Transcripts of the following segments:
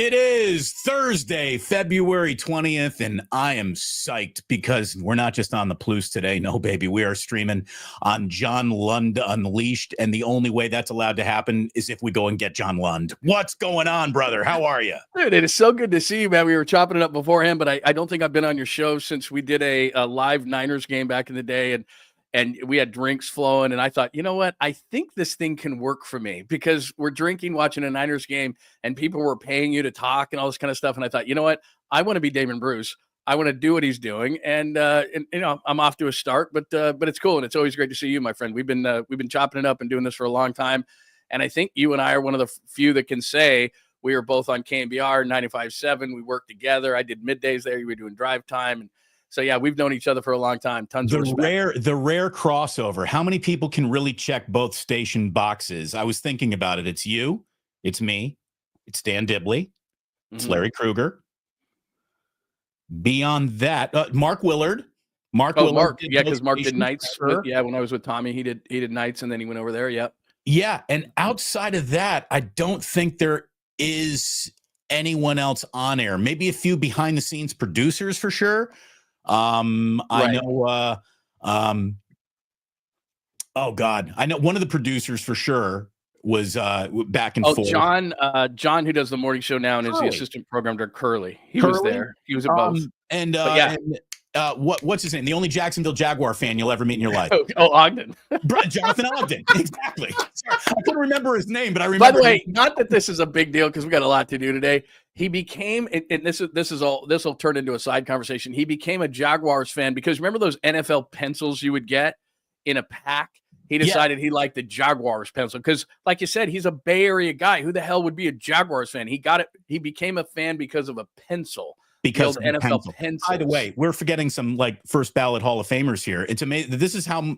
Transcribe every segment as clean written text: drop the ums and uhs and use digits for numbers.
It is Thursday, February 20th, and I am psyched because we're not just on the Plus today. No, baby, we are streaming on John Lund Unleashed, and the only way that's allowed to happen is if we go and get John Lund. What's going on, brother? How are you? Dude, it is so good to see you, man. We were chopping it up beforehand, but I don't think I've been on your show since we did a live Niners game back in the day, and we had drinks flowing, and I thought, you know what? I think this thing can work for me because we're drinking, watching a Niners game, and people were paying you to talk and all this kind of stuff. And I thought, you know what? I want to be Damon Bruce. I want to do what he's doing, and you know, I'm off to a start, but it's cool, and it's always great to see you, my friend. We've been chopping it up and doing this for a long time, and I think you and I are one of the few that can say we were both on KMBR 95.7. We worked together. I did middays there. You were doing drive time, and so, yeah, we've known each other for a long time. Tons of respect. The rare crossover. How many people can really check both station boxes? I was thinking about it. It's you. It's me. It's Dan Dibley. It's Larry Krueger. Beyond that, Mark Willard. Mark. Yeah, because Mark did nights. Yeah, when I was with Tommy, he did nights, and then he went over there. Yeah. Yeah, and outside of that, I don't think there is anyone else on air. Maybe a few behind-the-scenes producers for sure. I know oh God, I know one of the producers for sure was back and forth. John, who does the morning show now and is the assistant program director, Curly. He was there. He was at both. What's his name? The only Jacksonville Jaguar fan you'll ever meet in your life. Ogden. Jonathan Ogden. Exactly. I couldn't remember his name, but I remember. By the way, not that this is a big deal because we got a lot to do today. He became, and this will turn into a side conversation. He became a Jaguars fan because remember those NFL pencils you would get in a pack? He decided he liked the Jaguars pencil because, like you said, he's a Bay Area guy. Who the hell would be a Jaguars fan? He got it. He became a fan because of a pencil. Because of NFL pencils. By the way, we're forgetting some like first ballot Hall of Famers here. It's amazing. This is how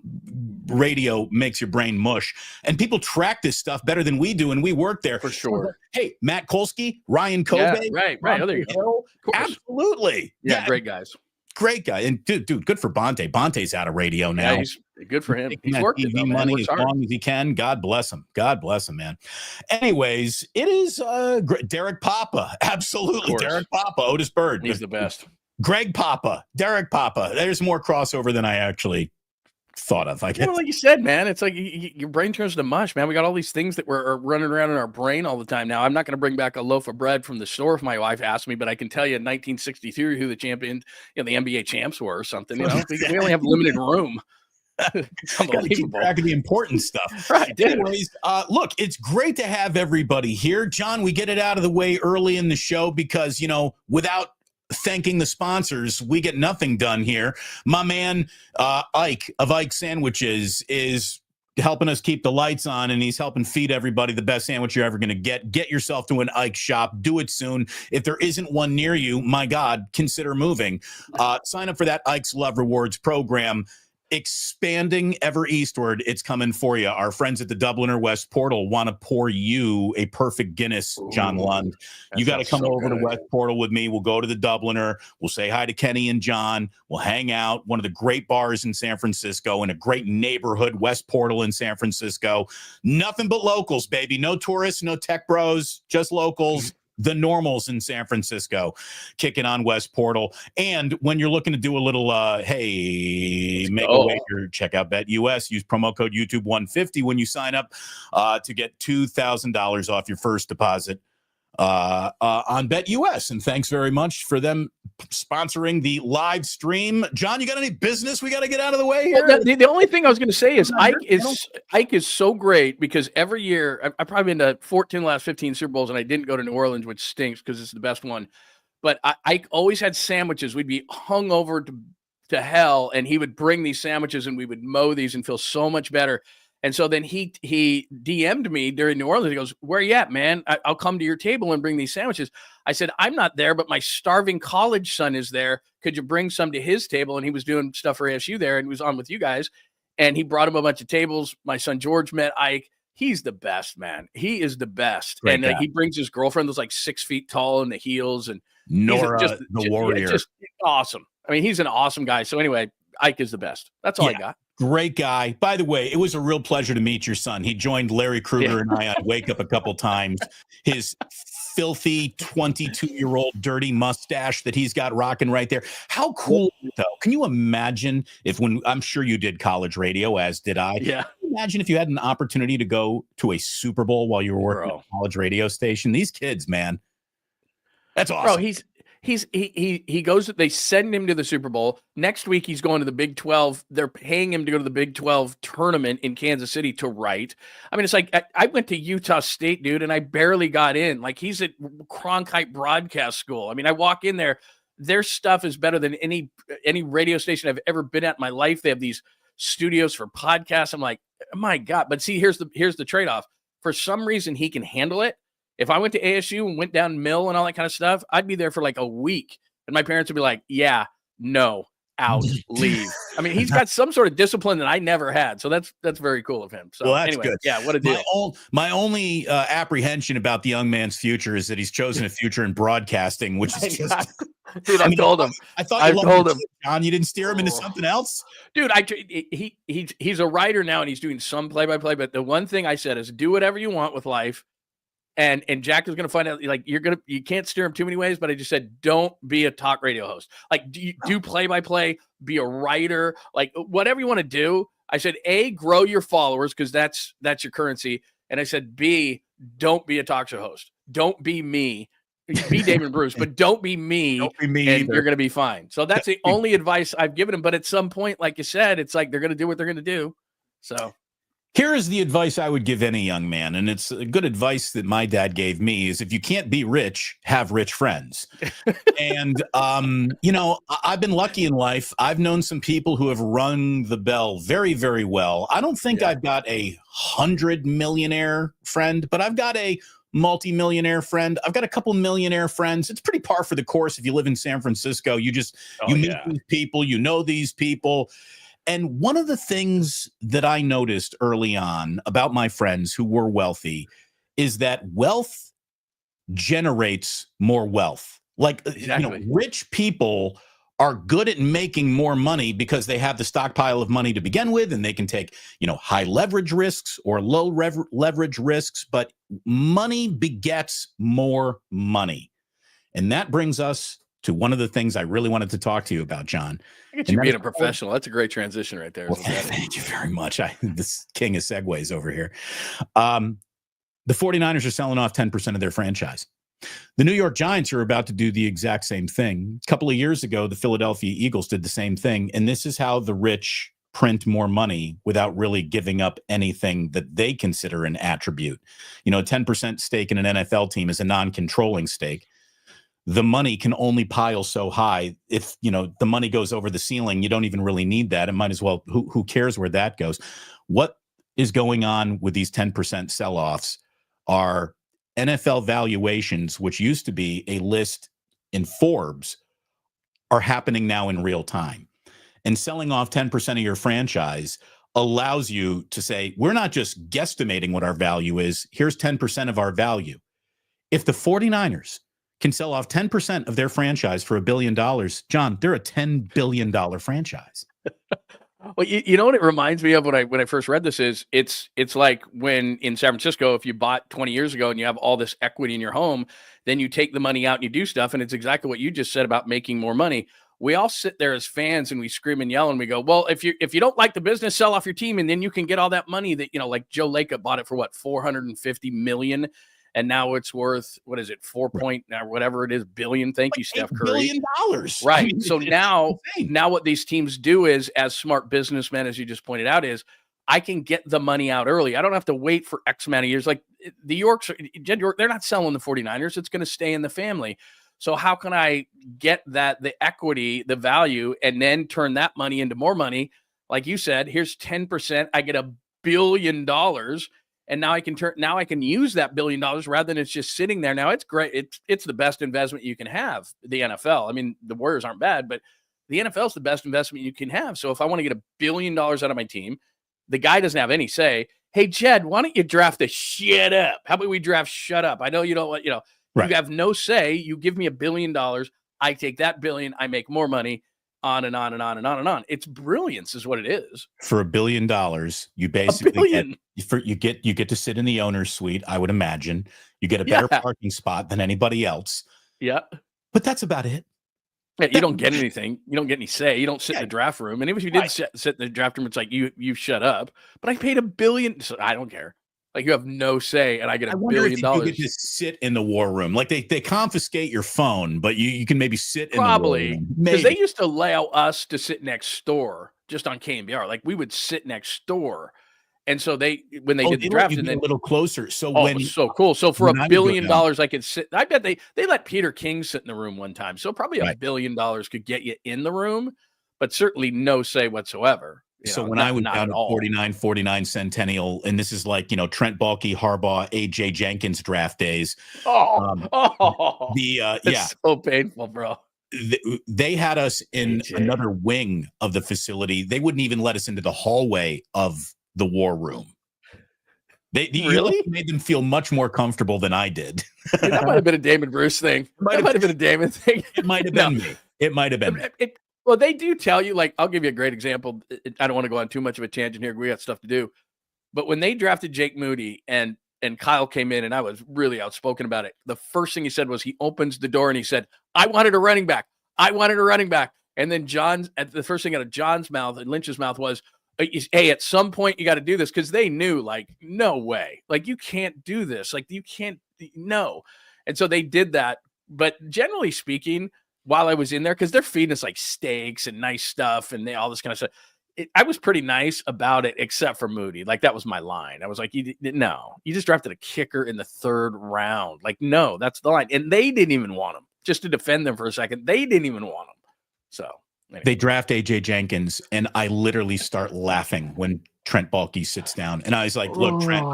radio makes your brain mush. And people track this stuff better than we do, and we work there. For sure. Hey, Matt Kolsky, Ryan Covey. Yeah, right. Oh, there you go. Absolutely. Yeah, great guys. Great guy. And dude, good for Bonte. Bonte's out of radio now. Yeah, he's good for him. He's working TV money as long as he can. God bless him. God bless him, man. Anyways, it is Derek Papa. Absolutely. Derek Papa, Otis Bird. He's the best. Greg Papa, Derek Papa. There's more crossover than I actually thought of, I guess. Like you said, man, it's like your brain turns to mush, man. We got all these things that are running around in our brain all the time now. I'm not going to bring back a loaf of bread from the store if my wife asked me, but I can tell you in 1963 who the champion, the NBA champs were or something. We only have limited room. It's unbelievable. Keep track of the important stuff. Right. Anyways, look, it's great to have everybody here. John, we get it out of the way early in the show because, without thanking the sponsors, we get nothing done here. My man Ike of Ike Sandwiches is helping us keep the lights on, and he's helping feed everybody the best sandwich you're ever going to get yourself to an Ike shop. Do it soon. If there isn't one near you, my God, consider moving. Sign up for that Ike's Love Rewards program. Expanding ever eastward, it's coming for you. Our friends at the Dubliner West Portal want to pour you a perfect Guinness, John Lund. You got to come over to West Portal with me. We'll go to the Dubliner. We'll say hi to Kenny and John. We'll hang out. One of the great bars in San Francisco in a great neighborhood, West Portal in San Francisco. Nothing but locals, baby. No tourists, no tech bros, just locals. The normals in San Francisco kicking on West Portal. And when you're looking to do a little, make a wager, check out BetUS. Use promo code YouTube150 when you sign up to get $2,000 off your first deposit on BetUS. And thanks very much for them sponsoring the live stream. John, you got any business we got to get out of the way here? Well, the only thing I was going to say is Ike is so great because every year I've probably been to 14 last 15 Super Bowls, and I didn't go to New Orleans, which stinks because it's the best one. But Ike always had sandwiches. We'd be hung over to hell, and he would bring these sandwiches, and we would mow these and feel so much better. And so then he DM'd me during New Orleans. He goes, "Where you at, man? I'll come to your table and bring these sandwiches." I said, "I'm not there, but my starving college son is there. Could you bring some to his table?" And he was doing stuff for ASU there and he was on with you guys. And he brought him a bunch of tables. My son George met Ike. He's the best, man. He is the best. Great and he brings his girlfriend that's like 6 feet tall in the heels. And Nora, the warrior. Just awesome. I mean, he's an awesome guy. So anyway, Ike is the best. That's all I got. Great guy. By the way, it was a real pleasure to meet your son. He joined Larry Kruger and I on Wake Up a couple times. His filthy 22-year-old dirty mustache that he's got rocking right there. How cool, though. Can you imagine I'm sure you did college radio, as did I. Yeah. Can you imagine if you had an opportunity to go to a Super Bowl while you were working at a college radio station? These kids, man. That's awesome. Bro, he goes, they send him to the Super Bowl. Next week, he's going to the Big 12. They're paying him to go to the Big 12 tournament in Kansas City to write. I mean, it's like, I went to Utah State, dude, and I barely got in. Like, he's at Cronkite Broadcast School. I mean, I walk in there, their stuff is better than any radio station I've ever been at in my life. They have these studios for podcasts. I'm like, my God. But see, here's the trade-off. For some reason, he can handle it. If I went to ASU and went down Mill and all that kind of stuff, I'd be there for like a week. And my parents would be like, yeah, no, out, leave. I mean, he's got some sort of discipline that I never had. So that's very cool of him. So well, that's anyway, good. Yeah, what a deal. My only apprehension about the young man's future is that he's chosen a future in broadcasting, which is just... Dude, I told him. I told him, John, you didn't steer him into something else? Dude, he's a writer now and he's doing some play-by-play. But the one thing I said is do whatever you want with life. And Jack is going to find out, like, you can't steer him too many ways, but I just said, don't be a talk radio host. Like, do play-by-play, be a writer, like whatever you want to do. I said, A, grow your followers, because that's your currency. And I said, B, don't be a talk show host. Don't be me. Be Damon Bruce, but don't be me. Don't be me. And you're going to be fine. So that's the only advice I've given him. But at some point, like you said, it's like they're going to do what they're going to do. So here is the advice I would give any young man, and it's good advice that my dad gave me, is if you can't be rich, have rich friends. And, I've been lucky in life. I've known some people who have rung the bell very, very well. I don't think I've got 100 millionaire friend, but I've got a multi-millionaire friend. I've got a couple millionaire friends. It's pretty par for the course. If you live in San Francisco, you meet these people, you know these people. And one of the things that I noticed early on about my friends who were wealthy is that wealth generates more wealth. Like, rich people are good at making more money because they have the stockpile of money to begin with, and they can take, high leverage risks or low leverage risks, but money begets more money. And that brings us to one of the things I really wanted to talk to you about, John. Look at you being a professional. That's a great transition right there. Well, thank you very much. This king of segues over here. The 49ers are selling off 10% of their franchise. The New York Giants are about to do the exact same thing. A couple of years ago, the Philadelphia Eagles did the same thing. And this is how the rich print more money without really giving up anything that they consider an attribute. A 10% stake in an NFL team is a non-controlling stake. The money can only pile so high. If, the money goes over the ceiling, you don't even really need that. It might as well, who cares where that goes? What is going on with these 10% sell-offs are NFL valuations, which used to be a list in Forbes, are happening now in real time. And selling off 10% of your franchise allows you to say, we're not just guesstimating what our value is. Here's 10% of our value. If the 49ers can sell off 10% of their franchise for $1 billion, John, they're a $10 billion franchise. Well, you know what it reminds me of when I first read this is it's like when in San Francisco, if you bought 20 years ago and you have all this equity in your home, then you take the money out and you do stuff. And it's exactly what you just said about making more money. We all sit there as fans and we scream and yell and we go, well, if you don't like the business, sell off your team. And then you can get all that money that, like Joe Lacob bought it for what, $450 million. And now it's worth, what is it, 4 point or whatever it is, billion. Thank you, Steph Curry. $1 billion. Right. I mean, so now what these teams do is, as smart businessmen, as you just pointed out, is I can get the money out early. I don't have to wait for X amount of years. Like Jed York, they're not selling the 49ers. It's going to stay in the family. So how can I get the equity, the value, and then turn that money into more money? Like you said, here's 10%. I get $1 billion. And now I can use that $1 billion rather than it's just sitting there. Now it's great. It's the best investment you can have, the NFL. I mean, the Warriors aren't bad, but the NFL is the best investment you can have. So if I want to get $1 billion out of my team, the guy doesn't have any say. Hey, Jed, why don't you draft the shit up? How about we draft shut up? I know you don't want, right. You have no say. You give me $1 billion. I take that billion. I make more money. on and on and on and on and on. It's brilliance is what it is. For $1 billion, you basically get to sit in the owner's suite, I would imagine. You get a better parking spot than anybody else. Yeah. But that's about it. Yeah, you don't get anything. You don't get any say. You don't sit in the draft room. And even if you did sit in the draft room, it's like you shut up. But I paid $1 billion. So I don't care. Like, you have no say, and I get $1 billion. You get to sit in the war room. Like, they confiscate your phone, but you can maybe sit in the war room. Because they used to allow us to sit next door just on KNBR. Like, we would sit next door. And so when they did the draft, and then a little closer. So so cool. So for $1 billion, I could sit. I bet they let Peter King sit in the room one time. So probably $1 billion could get you in the room, but certainly no say whatsoever. When I was down at 49 Centennial, and this is like, Trent Baalke, Harbaugh, AJ Jenkins draft days. It's so painful, bro. They had us in another wing of the facility. They wouldn't even let us into the hallway of the war room. They really made them feel much more comfortable than I did. That might have been a Damon Bruce thing. That might have been a Damon thing. It might have been me. It might have been me. Well, they do tell you, like, I'll give you a great example. I don't want to go on too much of a tangent here. We got stuff to do. But when they drafted Jake Moody and Kyle came in, and I was really outspoken about it, the first thing he said was he opens the door and he said, I wanted a running back. I wanted a running back. And then the first thing out of John's mouth and Lynch's mouth was, hey, at some point you got to do this, because they knew, like, no way. Like, you can't do this. Like, you can't, no. And so they did that. But generally speaking, while I was in there, because they're feeding us like steaks and nice stuff and all this kind of stuff, I was pretty nice about it, except for Moody. Like, that was my line. I was like, you just drafted a kicker in the 3rd round. Like, no, that's the line. And they didn't even want him. Just to defend them for a second, they didn't even want him. So anyway. They draft AJ Jenkins, and I literally start laughing when Trent Baalke sits down. And I was like, look, Trent,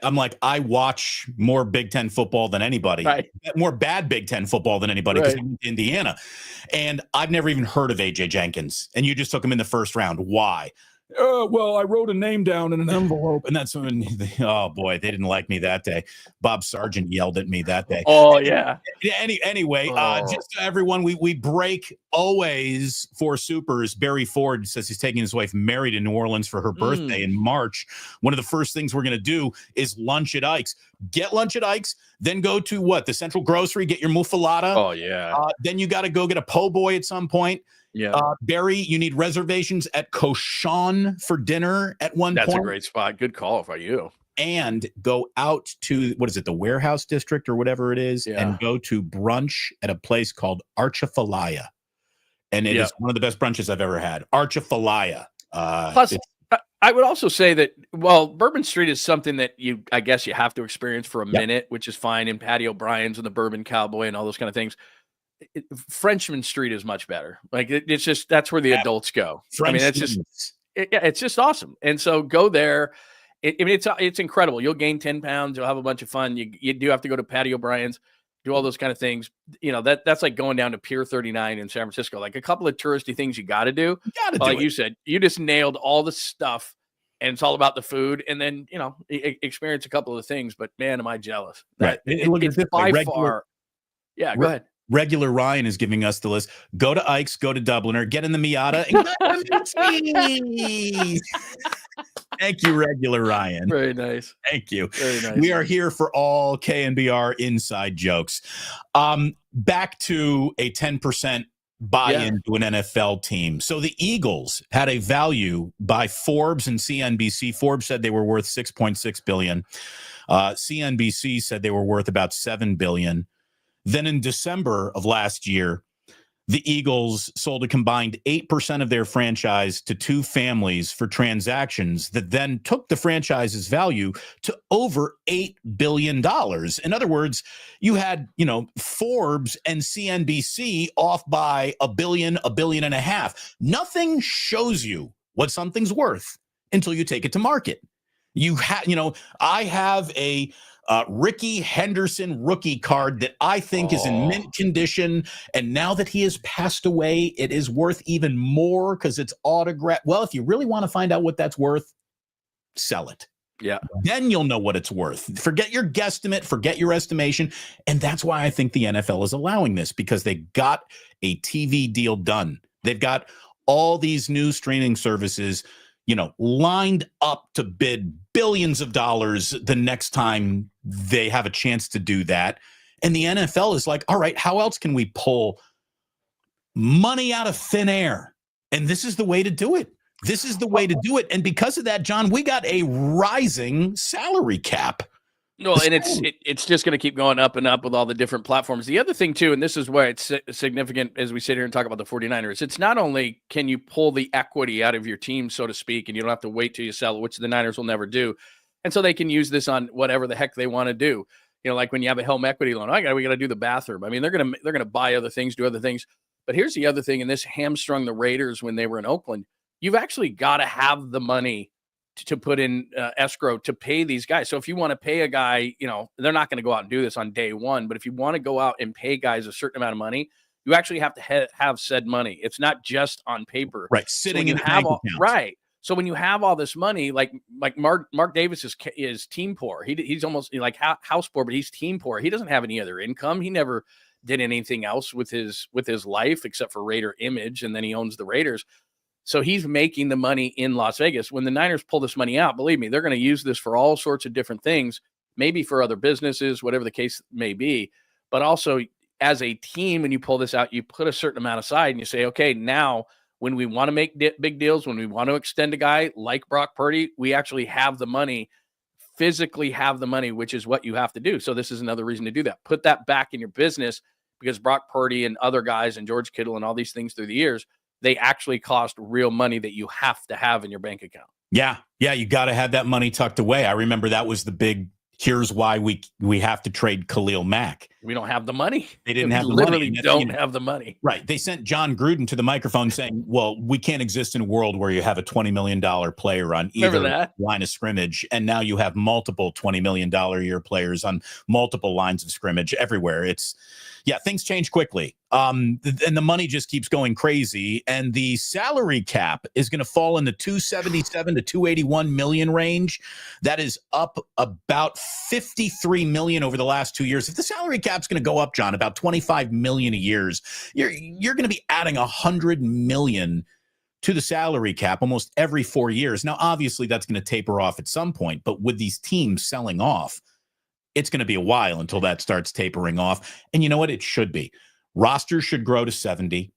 I'm like, I watch more Big Ten football than anybody, more bad Big Ten football than anybody, because I'm in Indiana. And I've never even heard of AJ Jenkins. And you just took him in the 1st round. Why? Well, I wrote a name down in an envelope, and that's when, oh boy, they didn't like me that day. Bob Sargent yelled at me that day. Oh yeah. Anyway, just so everyone, we break always for supers. Barry Ford says he's taking his wife Mary to New Orleans for her birthday in March. One of the first things we're going to do is lunch at Ike's. Get lunch at Ike's, then go to the Central Grocery, get your muffalata. Oh yeah. Then you got to go get a po' boy at some point. Yeah. Barry, you need reservations at Cochon for dinner at one point. That's a great spot. Good call if I you. And go out to, the Warehouse District or whatever it is, and go to brunch at a place called Archifalaya. And it is one of the best brunches I've ever had. Archifalaya. Plus, I would also say that, Bourbon Street is something that I guess you have to experience for a minute, which is fine, in Patty O'Brien's and the Bourbon Cowboy and all those kind of things. Frenchman Street is much better. Like, it's just, that's where the adults go. I mean, it's just awesome. And so go there. It's incredible. You'll gain 10 pounds. You'll have a bunch of fun. You do have to go to Patty O'Brien's, do all those kind of things. That's like going down to Pier 39 in San Francisco. Like, a couple of touristy things you got to do. Like you said, you just nailed all the stuff, and it's all about the food. And then, experience a couple of things. But man, am I jealous. Right. It's by far. Yeah, go ahead. Regular Ryan is giving us the list. Go to Ike's, go to Dubliner, get in the Miata, and Thank you, Regular Ryan. Very nice. Thank you. Very nice. We are here for all KNBR inside jokes. Back to a 10% buy-in to an NFL team. So the Eagles had a value by Forbes and CNBC. Forbes said they were worth $6.6 billion. CNBC said they were worth about $7 billion. Then in December of last year, the Eagles sold a combined 8% of their franchise to two families for transactions that then took the franchise's value to over $8 billion. In other words, you had, Forbes and CNBC off by $1 billion, $1.5 billion. Nothing shows you what something's worth until you take it to market. I have a Ricky Henderson rookie card that I think is in mint condition. And now that he has passed away, it is worth even more because it's autographed. Well, if you really want to find out what that's worth, sell it. Yeah. Then you'll know what it's worth. Forget your guesstimate, forget your estimation. And that's why I think the NFL is allowing this, because they got a TV deal done They've got all these new streaming services, lined up to bid billions of dollars the next time they have a chance to do that. And the NFL is like, all right, how else can we pull money out of thin air? And this is the way to do it. This is the way to do it. And because of that, John, we got a rising salary cap. Well, and it's just going to keep going up and up with all the different platforms. The other thing, too, and this is why it's significant as we sit here and talk about the 49ers, it's not only can you pull the equity out of your team, so to speak, and you don't have to wait till you sell it, which the Niners will never do. And so they can use this on whatever the heck they want to do. Like when you have a home equity loan, we got to do the bathroom. I mean, they're going to buy other things, do other things. But here's the other thing, and this hamstrung the Raiders when they were in Oakland. You've actually got to have the money to put in escrow to pay these guys. So if you want to pay a guy, they're not going to go out and do this on day one, but if you want to go out and pay guys a certain amount of money, you actually have to have said money. It's not just on paper. Right. Sitting so in bank accounts. Right. So when you have all this money, like Mark Davis is team poor. He's almost like house poor, but he's team poor. He doesn't have any other income. He never did anything else with his life except for Raider image. And then he owns the Raiders. So he's making the money in Las Vegas. When the Niners pull this money out, believe me, they're going to use this for all sorts of different things, maybe for other businesses, whatever the case may be. But also as a team, when you pull this out, you put a certain amount aside and you say, okay, now when we want to make big deals, when we want to extend a guy like Brock Purdy, we actually have the money, physically have the money, which is what you have to do. So this is another reason to do that. Put that back in your business, because Brock Purdy and other guys and George Kittle and all these things through the years, they actually cost real money that you have to have in your bank account. Yeah. You got to have that money tucked away. I remember that was the big, here's why we have to trade Khalil Mack. We don't have the money. They didn't have the literally money. Don't have the money. Right. They sent John Gruden to the microphone saying, well, we can't exist in a world where you have a $20 million player on either line of scrimmage. And now you have multiple $20 million a year players on multiple lines of scrimmage everywhere. Things change quickly. And the money just keeps going crazy. And the salary cap is going to fall in the 277 to 281 million range. That is up about 53 million over the last 2 years. If the salary cap's going to go up, John, about 25 million a year, you're going to be adding 100 million to the salary cap almost every 4 years. Now, obviously, that's going to taper off at some point. But with these teams selling off, it's going to be a while until that starts tapering off. And you know what? It should be. Rosters should grow to 70.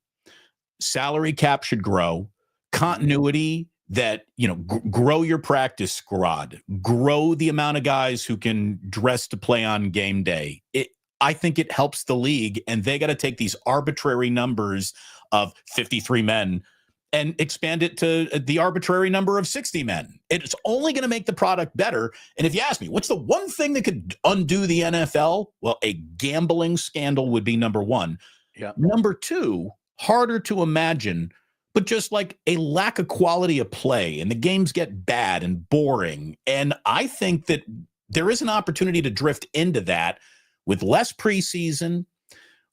Salary cap should grow. Continuity that, grow your practice squad. Grow the amount of guys who can dress to play on game day. I think it helps the league, and they got to take these arbitrary numbers of 53 men and expand it to the arbitrary number of 60 men. It's only going to make the product better. And if you ask me, what's the one thing that could undo the NFL? Well, a gambling scandal would be number one. Yeah. Number two, harder to imagine, but just like a lack of quality of play, and the games get bad and boring. And I think that there is an opportunity to drift into that with less preseason,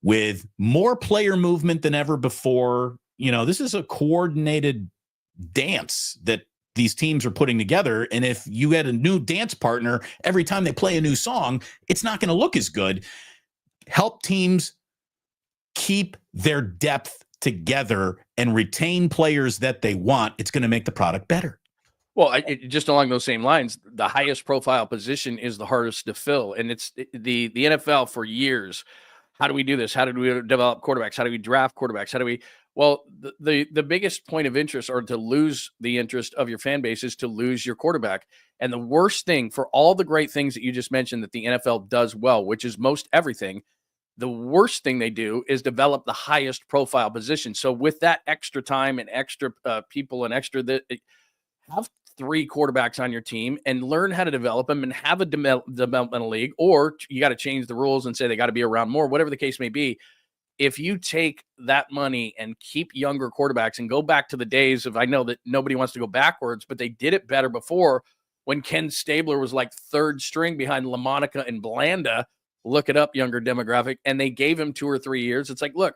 with more player movement than ever before. This is a coordinated dance that these teams are putting together. And if you had a new dance partner every time they play a new song, it's not going to look as good. Help teams keep their depth together and retain players that they want. It's going to make the product better. Well, just along those same lines, the highest profile position is the hardest to fill. And it's the NFL for years. How do we do this? How do we develop quarterbacks? How do we draft quarterbacks? Well, the biggest point of interest, or to lose the interest of your fan base, is to lose your quarterback. And the worst thing, for all the great things that you just mentioned that the NFL does well, which is most everything, the worst thing they do is develop the highest profile position. So with that extra time and extra people and have 3 quarterbacks on your team and learn how to develop them and have a developmental league, or you got to change the rules and say they got to be around more, whatever the case may be. If you take that money and keep younger quarterbacks and go back to the days of, I know that nobody wants to go backwards, but they did it better before, when Ken Stabler was like 3rd string behind LaMonica and Blanda. Look it up, younger demographic. And they gave him 2 or 3 years. It's like, look,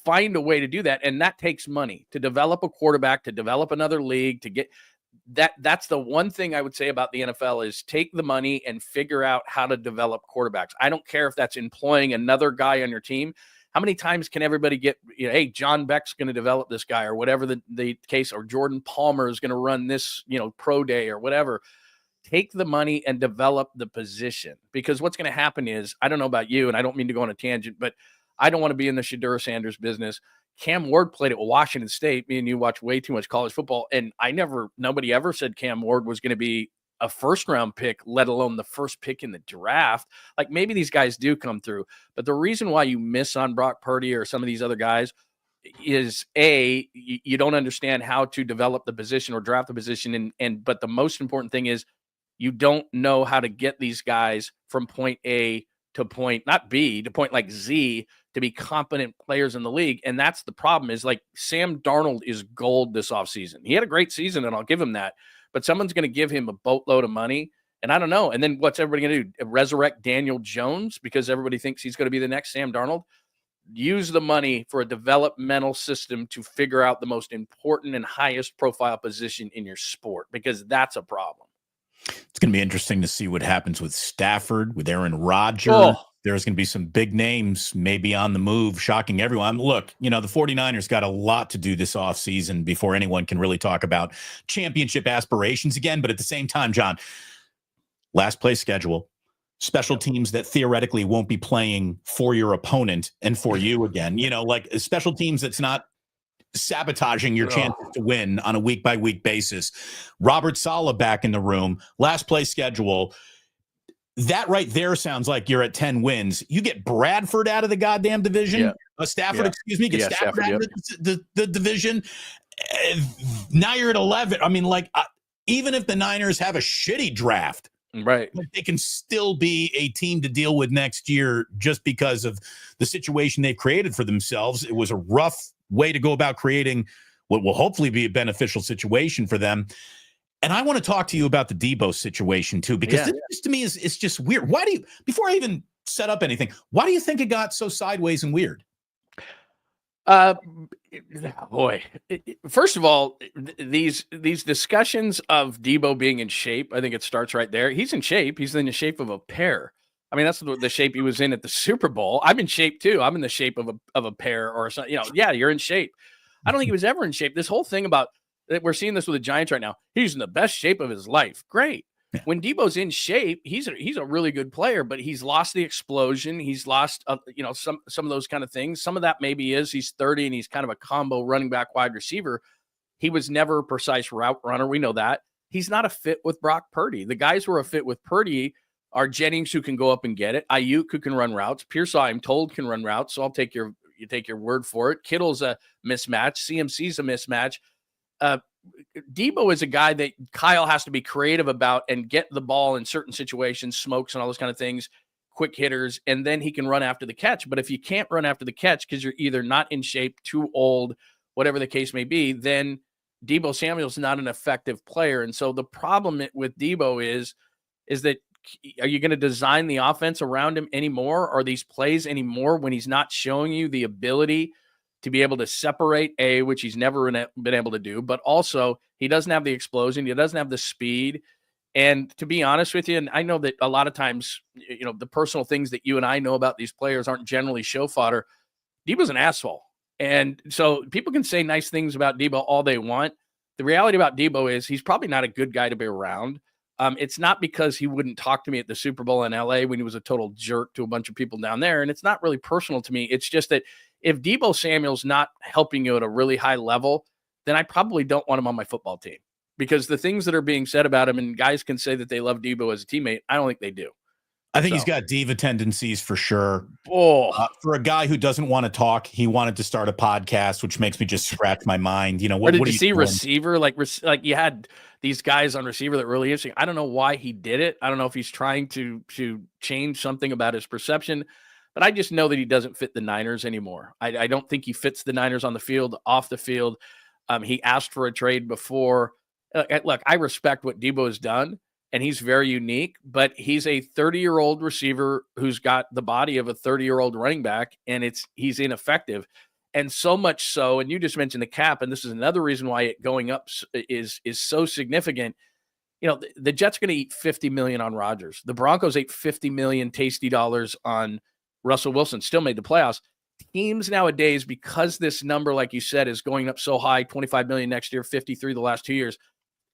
find a way to do that. And that takes money to develop a quarterback, to develop another league, to get that. That's the one thing I would say about the NFL is take the money and figure out how to develop quarterbacks. I don't care if that's employing another guy on your team. How many times can everybody get, hey, John Beck's going to develop this guy or whatever the case, or Jordan Palmer is going to run this, pro day or whatever. Take the money and develop the position, because what's going to happen is, I don't know about you, and I don't mean to go on a tangent, but I don't want to be in the Shedeur Sanders business. Cam Ward played at Washington State. Me and you watch way too much college football, and nobody ever said Cam Ward was going to be a first-round pick, let alone the first pick in the draft. Like, maybe these guys do come through, but the reason why you miss on Brock Purdy or some of these other guys is you don't understand how to develop the position or draft the position, but the most important thing is you don't know how to get these guys from point A to point, not B, to point like Z, to be competent players in the league. And that's the problem, is like Sam Darnold is gold this offseason. He had a great season, and I'll give him that. But someone's going to give him a boatload of money, and I don't know. And then what's everybody going to do? Resurrect Daniel Jones because everybody thinks he's going to be the next Sam Darnold? Use the money for a developmental system to figure out the most important and highest profile position in your sport, because that's a problem. It's going to be interesting to see what happens with Stafford, with Aaron Rodgers. Oh. There's going to be some big names maybe on the move, shocking everyone. Look, the 49ers got a lot to do this offseason before anyone can really talk about championship aspirations again. But at the same time, John, last place schedule, special teams that theoretically won't be playing for your opponent and for you again, like special teams that's not sabotaging your chances to win on a week-by-week basis. Robert Saleh back in the room, last place schedule. That right there sounds like you're at 10 wins. You get Bradford out of the goddamn division. Stafford, excuse me, get Stafford out of the division. Now you're at 11. I mean, even if the Niners have a shitty draft, right, they can still be a team to deal with next year just because of the situation they've created for themselves. It was a rough way to go about creating what will hopefully be a beneficial situation for them. And I want to talk to you about the Deebo situation too, because this to me is just weird. Why do you, before I even set up anything, why do you think it got so sideways and weird? Boy, first of all, these discussions of Deebo being in shape, I think it starts right there. He's in shape. He's in the shape of a pear. I mean, that's the shape he was in at the Super Bowl. I'm in shape too. I'm in the shape of a pear or something. You're in shape. I don't think he was ever in shape. This whole thing about, we're seeing this with the Giants right now. He's in the best shape of his life. Great. Yeah. When Deebo's in shape, he's a really good player, but he's lost the explosion. He's lost, some of those kind of things. Some of that maybe is he's 30 and he's kind of a combo running back wide receiver. He was never a precise route runner. We know that. He's not a fit with Brock Purdy. The guys who are a fit with Purdy are Jennings, who can go up and get it. Ayuk, who can run routes. Pearsall, I'm told, can run routes, so I'll take your word for it. Kittle's a mismatch. CMC's a mismatch. Deebo is a guy that Kyle has to be creative about and get the ball in certain situations, smokes and all those kind of things, quick hitters, and then he can run after the catch. But if you can't run after the catch because you're either not in shape, too old, whatever the case may be, then Debo Samuel's not an effective player. And so the problem with Deebo is that, are you going to design the offense around him anymore? Or these plays anymore when he's not showing you the ability to be able to separate, which he's never been able to do, but also he doesn't have the explosion. He doesn't have the speed. And to be honest with you, and I know that a lot of times, the personal things that you and I know about these players aren't generally show fodder. Deebo's an asshole. And so people can say nice things about Deebo all they want. The reality about Deebo is he's probably not a good guy to be around. It's not because he wouldn't talk to me at the Super Bowl in LA when he was a total jerk to a bunch of people down there. And it's not really personal to me. It's just that if Debo Samuel's not helping you at a really high level, then I probably don't want him on my football team, because the things that are being said about him, and guys can say that they love Debo as a teammate, I don't think they do. I think he's got diva tendencies for sure. For a guy who doesn't want to talk, he wanted to start a podcast, which makes me just scratch my mind. What did you see? Receiver, like you had these guys on receiver that really interesting. I don't know why he did it. I don't know if he's trying to change something about his perception, but I just know that he doesn't fit the Niners anymore. I don't think he fits the Niners on the field, off the field. He asked for a trade before. Look, I respect what Deebo has done, and he's very unique, but he's a 30-year-old receiver who's got the body of a 30-year-old running back, and he's ineffective. And so much so, and you just mentioned the cap, and this is another reason why it going up is so significant. The Jets are going to eat $50 million on Rodgers. The Broncos ate $50 million tasty dollars on Russell Wilson, still made the playoffs. teams nowadays, because this number, like you said, is going up so high, 25 million next year, 53 the last 2 years,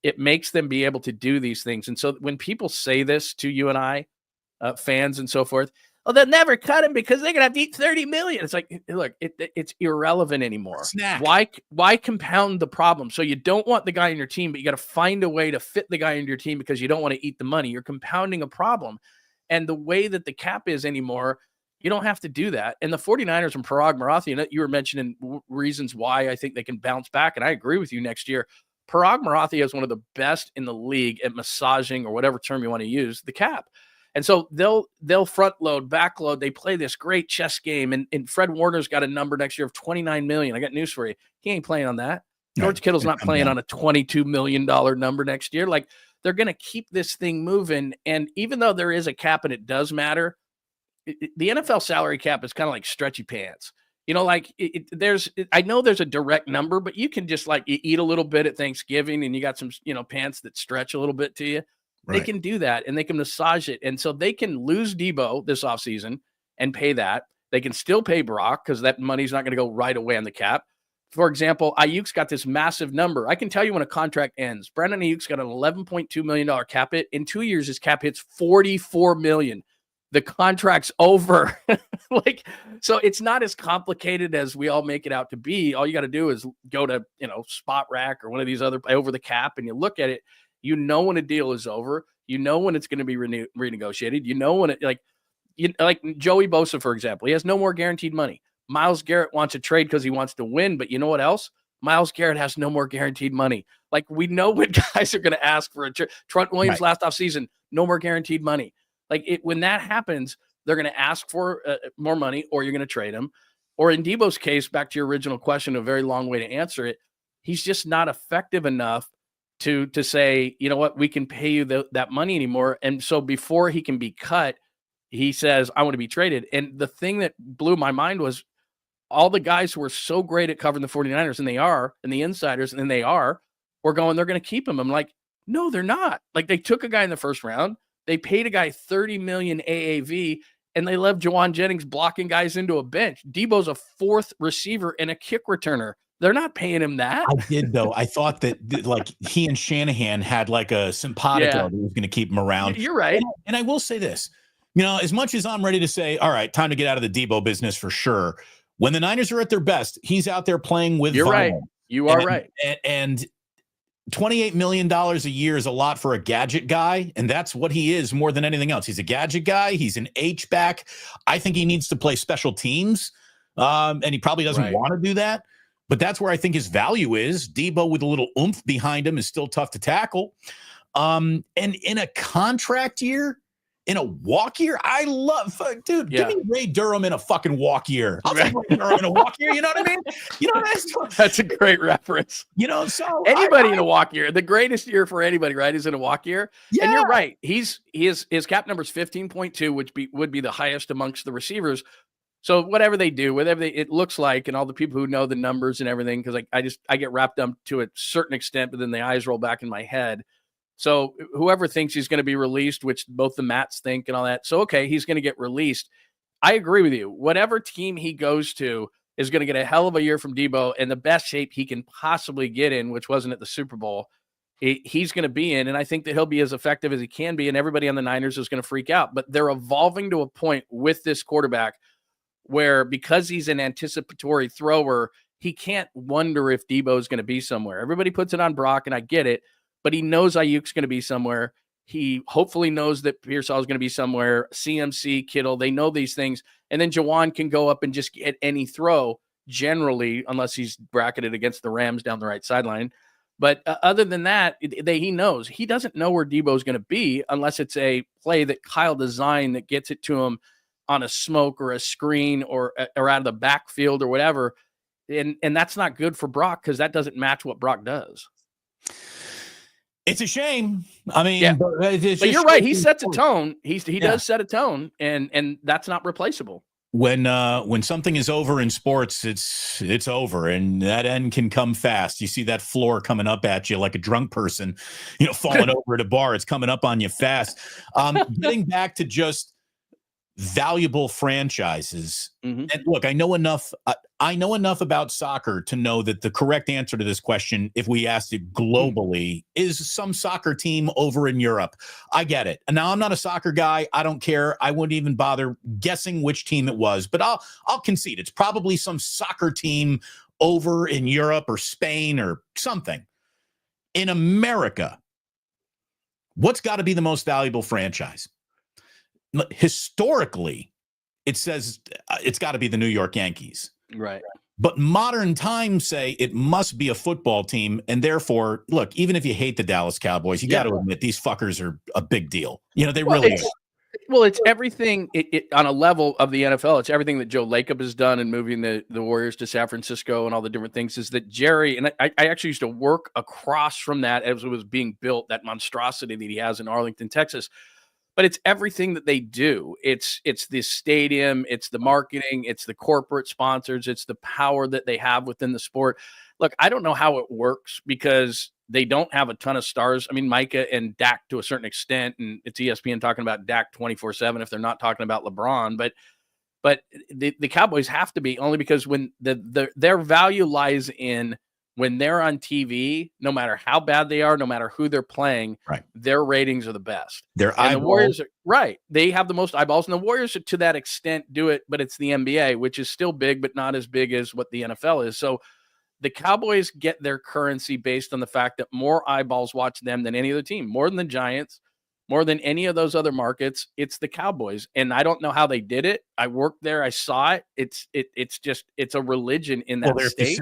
it makes them be able to do these things. And so when people say this to you and I, fans and so forth, oh, they'll never cut him because they're gonna have to eat 30 million. It's like, look, it's irrelevant anymore. Snack. Why compound the problem? So you don't want the guy on your team, but you got to find a way to fit the guy into your team because you don't want to eat the money. You're compounding a problem. And the way that the cap is anymore, you don't have to do that. And the 49ers and Parag Marathi, you were mentioning reasons why I think they can bounce back. And I agree with you next year. Parag Marathi is one of the best in the league at massaging, or whatever term you want to use, the cap. And so they'll front load, back load. They play this great chess game. And Fred Warner's got a number next year of 29 million. I got news for you. He ain't playing on that. George Kittle's not playing on a $22 million number next year. Like, they're going to keep this thing moving. And even though there is a cap and it does matter, the NFL salary cap is kind of like stretchy pants. You know, like I know there's a direct number, but you can just like eat a little bit at Thanksgiving and you got some, pants that stretch a little bit to you. Right. They can do that and they can massage it. And so they can lose Deebo this offseason and pay that. They can still pay Brock because that money's not going to go right away on the cap. For example, Ayuk's got this massive number. I can tell you when a contract ends. Brandon Ayuk's got an $11.2 million cap hit. In 2 years, his cap hit's $44 million. The contract's over. So it's not as complicated as we all make it out to be. All you got to do is go to, Spot Rack or one of these other over the cap, and you look at it. You know when a deal is over. You know when it's going to be renegotiated. You know when it like Joey Bosa, for example. He has no more guaranteed money. Myles Garrett wants a trade because he wants to win, but you know what else? Myles Garrett has no more guaranteed money. Like, we know when guys are going to ask for a trade. Trent Williams last offseason, no more guaranteed money. Like, when that happens, they're going to ask for more money, or you're going to trade him. Or in Deebo's case, back to your original question, a very long way to answer it, he's just not effective enough to say, you know what, we can pay you that money anymore. And so before he can be cut, he says, I want to be traded. And the thing that blew my mind was all the guys who were so great at covering the 49ers, and they are, and the insiders, and they are, we're going, they're going to keep him. I'm like, no, they're not. Like, they took a guy in the first round. They paid a guy $30 million AAV, and they left Jawan Jennings blocking guys into a bench. Deebo's a fourth receiver and a kick returner. They're not paying him that. I did, though. I thought that like he and Shanahan had like a simpatico that was going to keep him around. You're right. And I will say this, as much as I'm ready to say, all right, time to get out of the Deebo business for sure. When the Niners are at their best, he's out there playing with violence. Right. You are right. And $28 million a year is a lot for a gadget guy, and that's what he is more than anything else. He's a gadget guy. He's an H-back. I think he needs to play special teams, and he probably doesn't want to do that. But that's where I think his value is. Deebo with a little oomph behind him is still tough to tackle. And in a contract year, in a walk year, I love, dude, give me Ray Durham in a fucking walk year. I'll take Ray Durham in a walk year. You know what I mean? You know what I mean? That's a great reference. So anybody in a walk year, the greatest year for anybody, right, is in a walk year. Yeah. And you're right. His cap number is 15.2, which would be the highest amongst the receivers. So whatever they do, it looks like, and all the people who know the numbers and everything, because I get wrapped up to a certain extent, but then the eyes roll back in my head. So whoever thinks he's going to be released, which both the Matts think and all that, so okay, he's going to get released. I agree with you. Whatever team he goes to is going to get a hell of a year from Deebo, and the best shape he can possibly get in, which wasn't at the Super Bowl, he's going to be in, and I think that he'll be as effective as he can be, and everybody on the Niners is going to freak out. But they're evolving to a point with this quarterback where, because he's an anticipatory thrower, he can't wonder if Deebo is going to be somewhere. Everybody puts it on Brock, and I get it, but he knows Ayuk's going to be somewhere. He hopefully knows that Pearsall is going to be somewhere. CMC, Kittle, they know these things. And then Jawan can go up and just get any throw, generally, unless he's bracketed against the Rams down the right sideline. But other than that, he knows. He doesn't know where Deebo is going to be unless it's a play that Kyle designed that gets it to him on a smoke or a screen or out of the backfield or whatever. And that's not good for Brock, because that doesn't match what Brock does. It's a shame. I mean, but you're right. He sets a tone. He does set a tone, and that's not replaceable. When something is over in sports, it's over, and that end can come fast. You see that floor coming up at you like a drunk person, falling over at a bar. It's coming up on you fast. Getting back to just valuable franchises. Mm-hmm. And look, I know enough. I know enough about soccer to know that the correct answer to this question, if we asked it globally, is some soccer team over in Europe. I get it. And now I'm not a soccer guy. I don't care. I wouldn't even bother guessing which team it was. But I'll concede it's probably some soccer team over in Europe or Spain or something. In America, what's got to be the most valuable franchise? Historically, it says it's got to be the New York Yankees. Right. But modern times say it must be a football team. And therefore, look, even if you hate the Dallas Cowboys, you got to admit these fuckers are a big deal. They really are. Well, it's everything on a level of the NFL. It's everything that Joe Lacob has done in moving the Warriors to San Francisco and all the different things. Is that Jerry, and I actually used to work across from that as it was being built, that monstrosity that he has in Arlington, Texas. But it's everything that they do. It's the stadium, it's the marketing, it's the corporate sponsors, it's the power that they have within the sport. Look, I don't know how it works because they don't have a ton of stars. I mean, Micah and Dak to a certain extent, and it's ESPN talking about Dak 24/7 if they're not talking about LeBron. But the Cowboys have to be, only because when their value lies in when they're on TV, no matter how bad they are, no matter who they're playing, right, their ratings are the best. And the Warriors they have the most eyeballs, and the Warriors to that extent do it, but it's the NBA, which is still big, but not as big as what the NFL is. So the Cowboys get their currency based on the fact that more eyeballs watch them than any other team, more than the Giants, more than any of those other markets. It's the Cowboys. And I don't know how they did it. I worked there. I saw it. It's a religion in that state.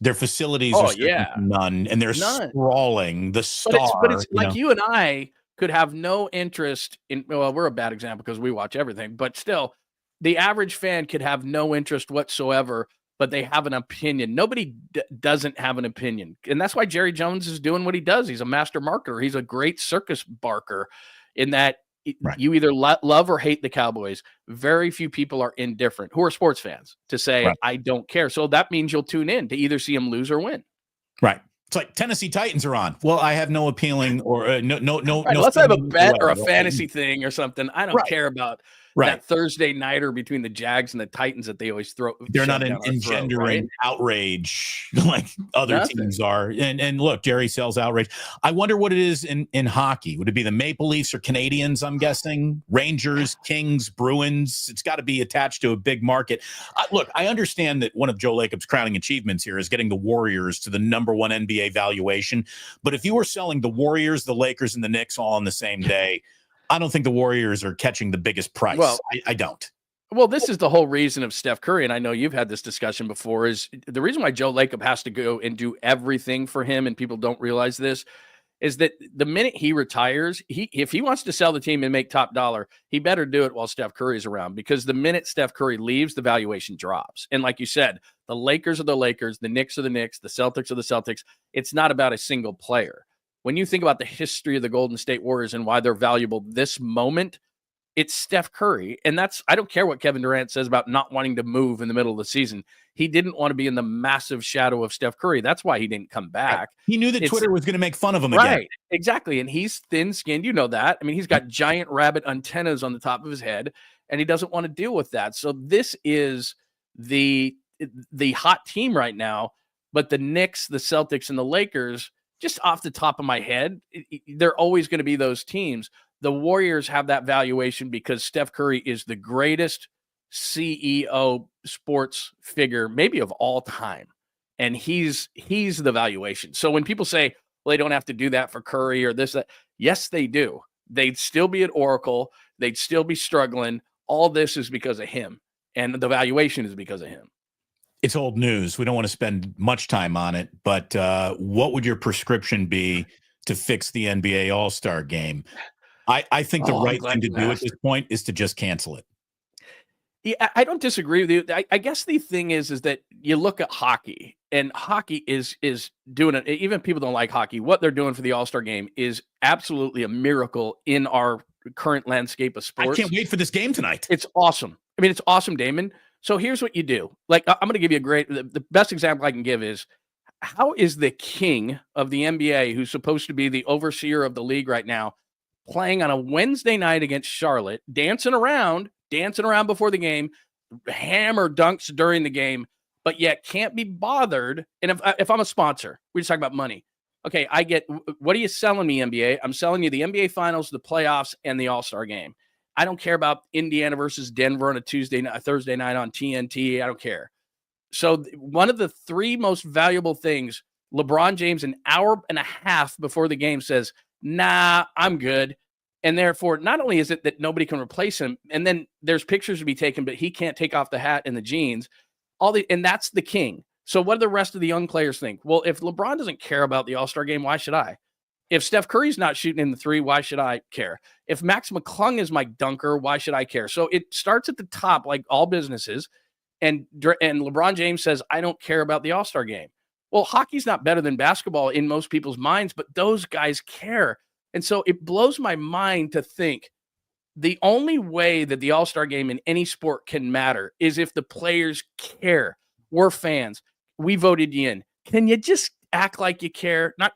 Their facilities are none, and they're sprawling. The star. But it's like you and I could have no interest in, well, we're a bad example because we watch everything, but still the average fan could have no interest whatsoever, but they have an opinion. Nobody doesn't have an opinion. And that's why Jerry Jones is doing what he does. He's a master marketer. He's a great circus barker in that you either love or hate the Cowboys. Very few people are indifferent who are sports fans to say, I don't care. So that means you'll tune in to either see them lose or win. Right. It's like Tennessee Titans are on. Well, I have no appealing or no. Let's have a bet or a fantasy thing or something. I don't care about that Thursday nighter between the Jags and the Titans that they always throw. They're not engendering outrage like other teams are. And look, Jerry sells outrage. I wonder what it is in hockey. Would it be the Maple Leafs or Canadians? I'm guessing Rangers, Kings, Bruins. It's got to be attached to a big market. Look, I understand that one of Joe Lacob's crowning achievements here is getting the Warriors to the number one NBA valuation. But if you were selling the Warriors, the Lakers, and the Knicks all on the same day, I don't think the Warriors are catching the biggest price. Well, I don't. Well, this is the whole reason of Steph Curry, and I know you've had this discussion before, is the reason why Joe Lacob has to go and do everything for him, and people don't realize this, is that the minute he retires, if he wants to sell the team and make top dollar, he better do it while Steph Curry's around, because the minute Steph Curry leaves, the valuation drops. And like you said, the Lakers are the Lakers, the Knicks are the Knicks, the Celtics are the Celtics. It's not about a single player. When you think about the history of the Golden State Warriors and why they're valuable this moment, it's Steph Curry. And I don't care what Kevin Durant says about not wanting to move in the middle of the season. He didn't want to be in the massive shadow of Steph Curry. That's why he didn't come back. He knew that Twitter was going to make fun of him again. Right, exactly. And he's thin-skinned. You know that. I mean, he's got giant rabbit antennas on the top of his head, and he doesn't want to deal with that. So this is the hot team right now. But the Knicks, the Celtics, and the Lakers, just off the top of my head, they're always going to be those teams. The Warriors have that valuation because Steph Curry is the greatest CEO sports figure, maybe of all time. And he's the valuation. So when people say, well, they don't have to do that for Curry or this, that, yes, they do. They'd still be at Oracle. They'd still be struggling. All this is because of him. And the valuation is because of him. It's old news. We don't want to spend much time on it, but what would your prescription be to fix the NBA All-Star game? I think the right thing to do at this point is to just cancel it. Yeah, I don't disagree with you. I guess the thing is that you look at hockey, and hockey is doing it. Even people don't like hockey. What they're doing for the All-Star game is absolutely a miracle in our current landscape of sports. I can't wait for this game tonight. It's awesome. I mean, it's awesome, Damon. So here's what you do. Like, I'm going to give you the best example I can give is, how is the king of the NBA, who's supposed to be the overseer of the league right now, playing on a Wednesday night against Charlotte, dancing around before the game, hammer dunks during the game, but yet can't be bothered. And if I'm a sponsor, we're just talking about money. Okay, I get, what are you selling me, NBA? I'm selling you the NBA Finals, the playoffs, and the All-Star game. I don't care about Indiana versus Denver on a Thursday night on TNT. I don't care. So one of the three most valuable things, LeBron James, an hour and a half before the game says, nah, I'm good. And therefore, not only is it that nobody can replace him, and then there's pictures to be taken, but he can't take off the hat and the jeans. And that's the king. So what do the rest of the young players think? Well, if LeBron doesn't care about the All-Star game, why should I? If Steph Curry's not shooting in the three, why should I care? If Max McClung is my dunker, why should I care? So it starts at the top, like all businesses, and LeBron James says, I don't care about the All-Star game. Well, hockey's not better than basketball in most people's minds, but those guys care. And so it blows my mind to think the only way that the All-Star game in any sport can matter is if the players care. We're fans. We voted you in. Can you just act like you care? Not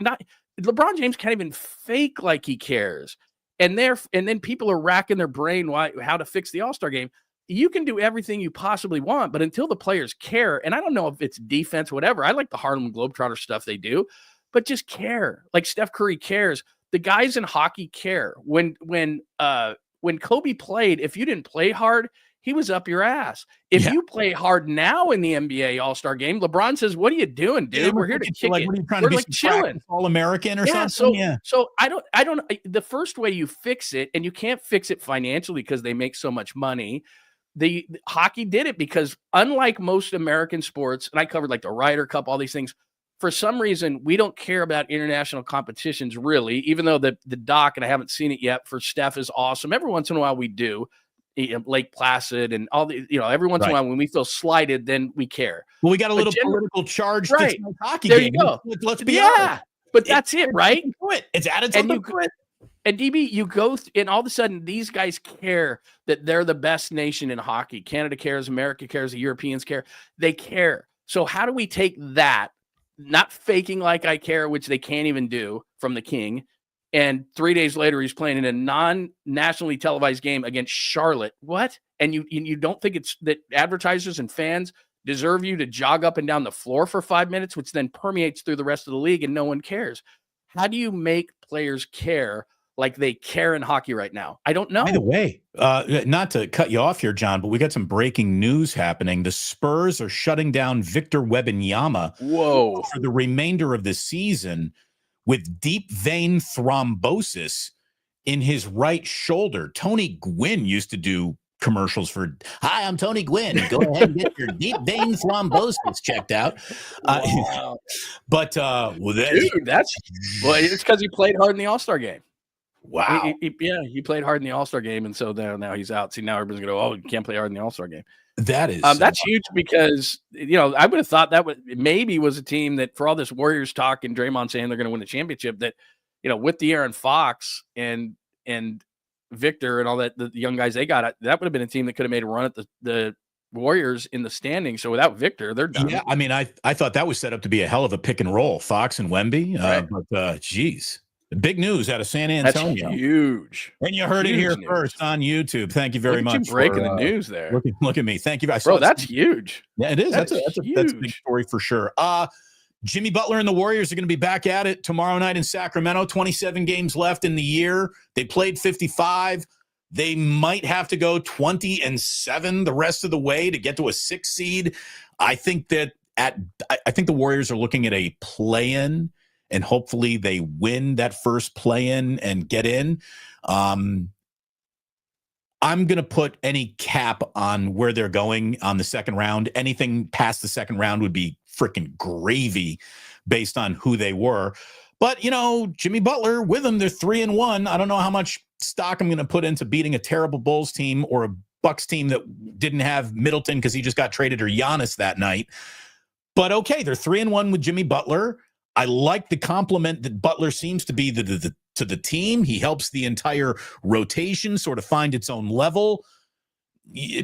LeBron James can't even fake like he cares. And then people are racking their brain how to fix the All-Star game. You can do everything you possibly want, but until the players care, and I don't know if it's defense, whatever. I like the Harlem Globetrotter stuff they do, but just care. Like Steph Curry cares. The guys in hockey care. When Kobe played, if you didn't play hard, he was up your ass. If you play hard now in the NBA All-Star game, LeBron says, what are you doing, dude? Yeah, We're here to kick like, it. What are you trying We're to be like chilling. All-American or something? So I don't, the first way you fix it, and you can't fix it financially because they make so much money. The hockey did it because unlike most American sports, and I covered like the Ryder Cup, all these things, for some reason, we don't care about international competitions really, even though the doc, and I haven't seen it yet, for Steph is awesome. Every once in a while we do. Lake Placid and all the, every once in a while when we feel slighted, then we care. Well, we got a little political charge right. to hockey there game. You go. Let's be honest. But that's it, right? It's added to it. And DB, you go and all of a sudden these guys care that they're the best nation in hockey. Canada cares, America cares, the Europeans care. They care. So how do we take that, not faking like I care, which they can't even do from the king, and 3 days later he's playing in a non-nationally televised game against Charlotte? What? And you don't think it's that advertisers and fans deserve you to jog up and down the floor for 5 minutes, which then permeates through the rest of the league and no one cares? How do you make players care like they care in hockey right now? I don't know. By the way, not to cut you off here, John, but we got some breaking news happening. The Spurs are shutting down Victor Wembanyama for the remainder of the season with deep vein thrombosis in his right shoulder. Tony Gwynn used to do commercials for, hi, I'm Tony Gwynn. Go ahead and get your deep vein thrombosis checked out. Wow. But it's because he played hard in the All-Star game. Wow. He played hard in the All-Star game, and so now he's out. See, now everybody's going to go, oh, you can't play hard in the All-Star game. That is that's huge because, I would have thought that maybe was a team that, for all this Warriors talk and Draymond saying they're going to win the championship, that, with the Aaron Fox and Victor and all that, the young guys they got, that would have been a team that could have made a run at the Warriors in the standings. So without Victor, they're done. Yeah, I mean, I thought that was set up to be a hell of a pick and roll, Fox and Wemby. Right. But geez. Big news out of San Antonio. That's huge. And you heard it here first on YouTube. Thank you very much. Breaking the news there. Look at me. Thank you. Bro, that's huge. Yeah, it is. That's a big story for sure. Jimmy Butler and the Warriors are going to be back at it tomorrow night in Sacramento. 27 games left in the year. They played 55. They might have to go 20-7 the rest of the way to get to a 6 seed. I think the Warriors are looking at a play-in, and hopefully they win that first play-in and get in. I'm going to put any cap on where they're going on the second round. Anything past the second round would be freaking gravy based on who they were. But, Jimmy Butler with them, they're 3-1. I don't know how much stock I'm going to put into beating a terrible Bulls team or a Bucks team that didn't have Middleton because he just got traded, or Giannis that night. But okay, they're 3-1 with Jimmy Butler. I like the compliment that Butler seems to be to the team. He helps the entire rotation sort of find its own level.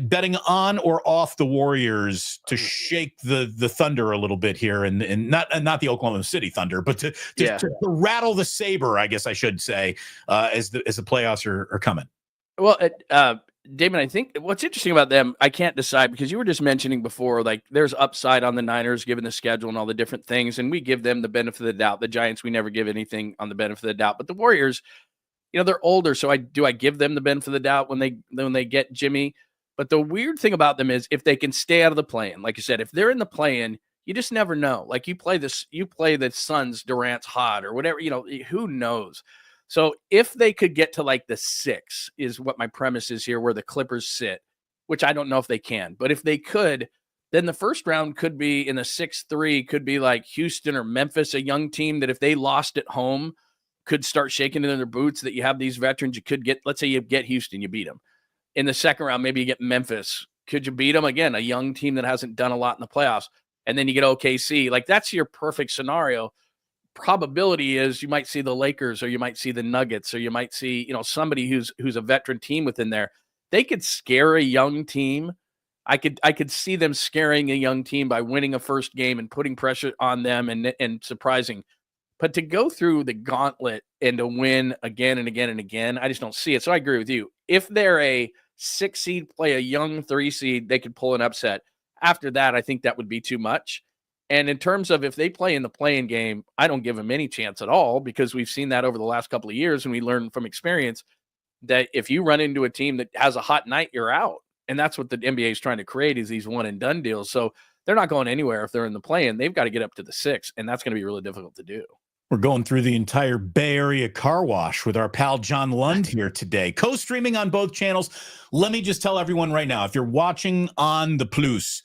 betting on or off the Warriors to shake the Thunder a little bit here, and not the Oklahoma City Thunder, but to rattle the saber, I guess I should say, as the playoffs are coming. Well, Damon, I think what's interesting about them, I can't decide, because you were just mentioning before, like, there's upside on the Niners given the schedule and all the different things, and we give them the benefit of the doubt. The Giants, we never give anything on the benefit of the doubt, but the Warriors, they're older, so I give them the benefit of the doubt when they get Jimmy. But the weird thing about them is if they can stay out of the play-in, like you said, if they're in the play-in, you just never know. Like, you play the Suns, Durant's hot or whatever, who knows? So if they could get to like the 6 is what my premise is here, where the Clippers sit, which I don't know if they can, but if they could, then the first round could be in the 6-3, could be like Houston or Memphis, a young team that if they lost at home could start shaking in their boots, that you have these veterans. You could get, let's say you get Houston, you beat them. In the second round, maybe you get Memphis. Could you beat them? Again, a young team that hasn't done a lot in the playoffs. And then you get OKC. Like, that's your perfect scenario. Probability is you might see the Lakers, or you might see the Nuggets, or you might see, somebody who's a veteran team within there. They could scare a young team. I could see them scaring a young team by winning a first game and putting pressure on them and surprising. But to go through the gauntlet and to win again and again and again, I just don't see it. So I agree with you. If they're a 6 seed, play a young 3 seed, they could pull an upset. After that, I think that would be too much. And in terms of if they play in the play-in game, I don't give them any chance at all, because we've seen that over the last couple of years, and we learned from experience that if you run into a team that has a hot night, you're out. And that's what the NBA is trying to create, is these one-and-done deals. So they're not going anywhere if they're in the play-in. They've got to get up to the 6, and that's going to be really difficult to do. We're going through the entire Bay Area car wash with our pal John Lund here today, co-streaming on both channels. Let me just tell everyone right now, if you're watching on the Plus,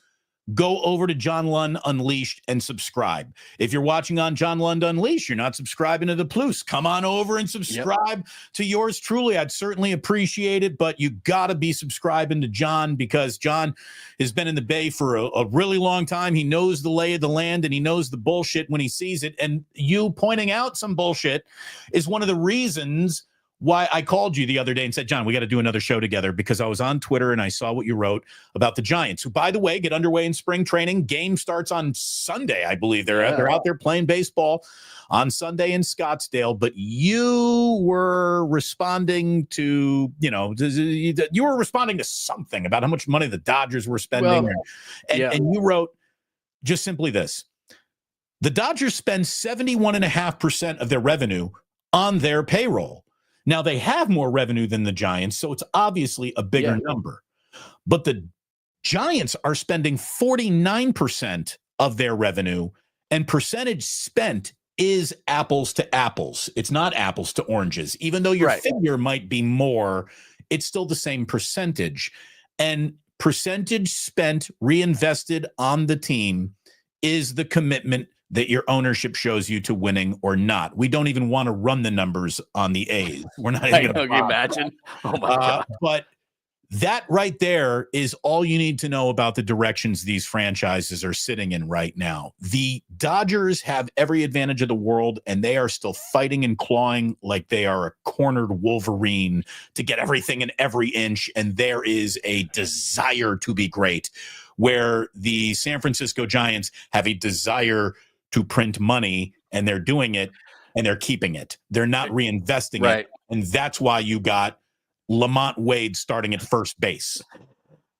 go over to John Lund Unleashed and subscribe. If you're watching on John Lund Unleashed, you're not subscribing to the Plus, come on over and subscribe to yours truly. I'd certainly appreciate it, but you got to be subscribing to John, because John has been in the Bay for a really long time. He knows the lay of the land, and he knows the bullshit when he sees it. And you pointing out some bullshit is one of the reasons why I called you the other day and said, John, we got to do another show together, because I was on Twitter and I saw what you wrote about the Giants, who, by the way, get underway in spring training. Game starts on Sunday, I believe. They're out there playing baseball on Sunday in Scottsdale. But you were responding to, you were responding to something about how much money the Dodgers were spending. And you wrote just simply this: the Dodgers spend 71.5% of their revenue on their payroll. Now, they have more revenue than the Giants, so it's obviously a bigger number. But the Giants are spending 49% of their revenue, and percentage spent is apples to apples. It's not apples to oranges. Even though your figure might be more, it's still the same percentage. And percentage spent reinvested on the team is the commitment that your ownership shows you to winning or not. We don't even want to run the numbers on the A's. We're not even going to imagine. Oh my God. But that right there is all you need to know about the directions these franchises are sitting in right now. The Dodgers have every advantage of the world, and they are still fighting and clawing like they are a cornered Wolverine to get everything in every inch. And there is a desire to be great, where the San Francisco Giants have a desire to print money, and they're doing it, and they're keeping it. They're not reinvesting it. And that's why you got Lamont Wade starting at first base.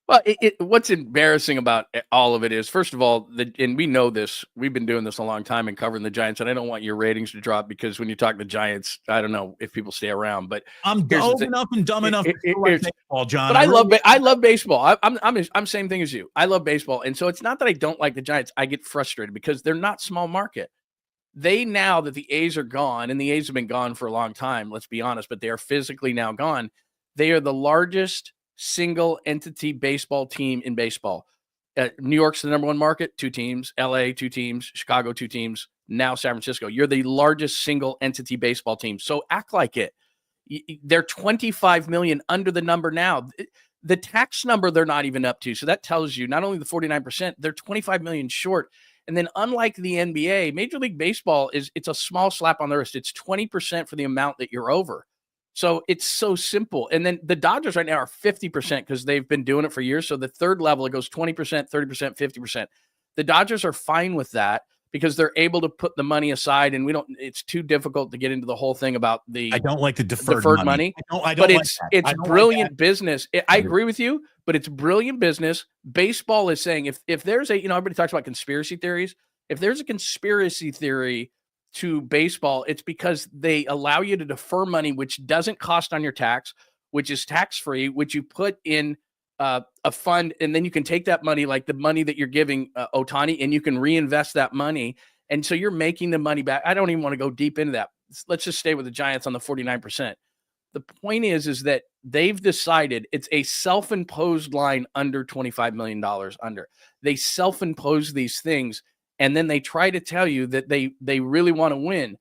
Well, what's embarrassing about all of it is, first of all, and we know this, we've been doing this a long time and covering the Giants, and I don't want your ratings to drop, because when you talk the Giants, I don't know if people stay around, but I'm old enough and dumb enough to like baseball, John. But I love baseball. I'm same thing as you. I love baseball. And so it's not that I don't like the Giants. I get frustrated because they're not small market. They, now that the A's are gone, and the A's have been gone for a long time, let's be honest, but they are physically now gone. They are the largest single entity baseball team in baseball. New York's the number one market, 2 teams, LA, 2 teams, Chicago, 2 teams, now San Francisco. You're the largest single entity baseball team. So act like it. They're 25 million under the number now. The tax number they're not even up to. So that tells you not only the 49%, they're 25 million short. And then, unlike the NBA, Major League Baseball it's a small slap on the wrist. It's 20% for the amount that you're over. So it's so simple. And then the Dodgers right now are 50% because they've been doing it for years. So the third level, it goes 20%, 30%, 50%. The Dodgers are fine with that because they're able to put the money aside, and it's too difficult to get into the whole thing about I don't like the deferred money. I don't but like it's brilliant business. I agree with you, but it's brilliant business. Baseball is saying if there's everybody talks about conspiracy theories. If there's a conspiracy theory to baseball, it's because they allow you to defer money, which doesn't cost on your tax, which is tax-free, which you put in a fund, and then you can take that money, like the money that you're giving Ohtani, and you can reinvest that money. And so you're making the money back. I don't even want to go deep into that. Let's just stay with the Giants on the 49%. The point is that they've decided it's a self-imposed line under $25 million under. They self-impose these things, and then they try to tell you that they really want to win.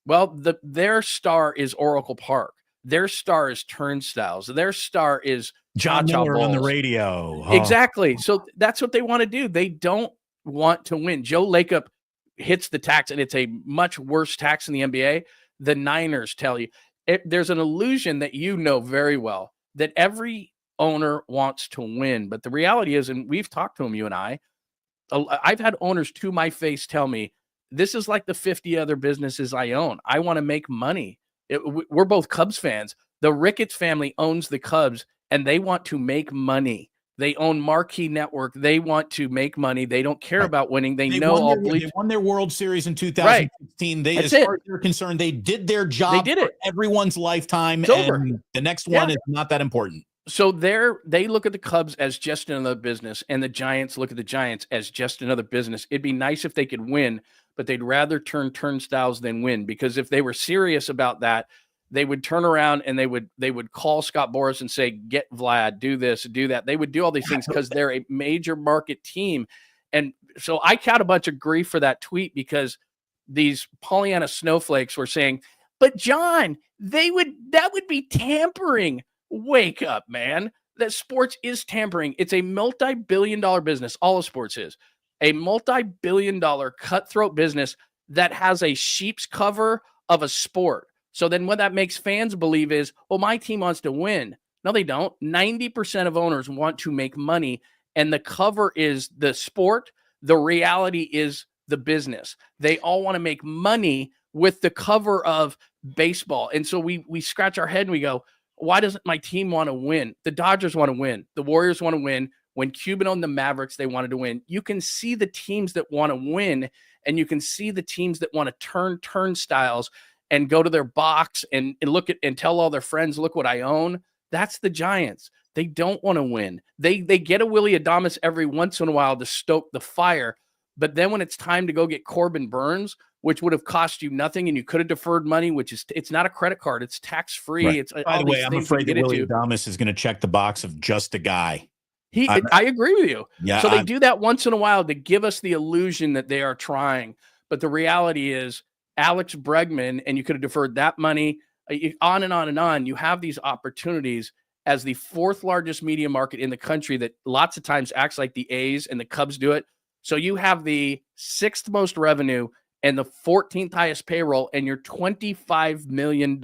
Well, their star is Oracle Park. Their star is Turnstiles. Their star is John Miller on the radio. Exactly. So that's what they want to do. They don't want to win. Joe Lacob hits the tax, and it's a much worse tax in the NBA. The Niners tell you. There's an illusion that you know very well that every owner wants to win. But the reality is, and we've talked to them, you and I've had owners to my face tell me, this is like the 50 other businesses I own. I want to make money. We're both Cubs fans. The Ricketts family owns the Cubs, and they want to make money. They own Marquee Network. They want to make money. They don't care about winning. They won their World Series in 2016. Right. As far as they're concerned, they did their job for everyone's lifetime. And the next one is not that important. So they look at the Cubs as just another business, and the Giants look at the Giants as just another business. It'd be nice if they could win, but they'd rather turn turnstiles than win, because if they were serious about that, they would turn around and they would call Scott Boras and say, get Vlad, do this, do that. They would do all these things because they're a major market team. And so I caught a bunch of grief for that tweet because these Pollyanna snowflakes were saying, but John, that would be tampering. Wake up, man. That sports is tampering. It's a multi-billion-dollar business. All of sports is a multi-billion-dollar cutthroat business that has a sheep's cover of a sport. So then what that makes fans believe is, well, my team wants to win. No, they don't. 90% of owners want to make money, and the cover is the sport. The reality is the business. They all want to make money with the cover of baseball. And so we scratch our head and we go, why doesn't my team want to win? The Dodgers want to win. The Warriors want to win. When Cuban owned the Mavericks, they wanted to win. You can see the teams that want to win, and you can see the teams that want to turn turnstiles and go to their box and look at and tell all their friends, look what I own. That's the Giants. They don't want to win. They get a Willie Adames every once in a while to stoke the fire. But then when it's time to go get Corbin Burns, which would have cost you nothing, and you could have deferred money, it's not a credit card. It's tax-free. Right. It's By the way, I'm afraid that Willie Adames is going to check the box of just a guy. I agree with you. Yeah, so they do that once in a while to give us the illusion that they are trying. But the reality is Alex Bregman, and you could have deferred that money, on and on and on. You have these opportunities as the fourth largest media market in the country that lots of times acts like the A's and the Cubs do it. So you have the sixth most revenue and the 14th highest payroll, and you're $25 million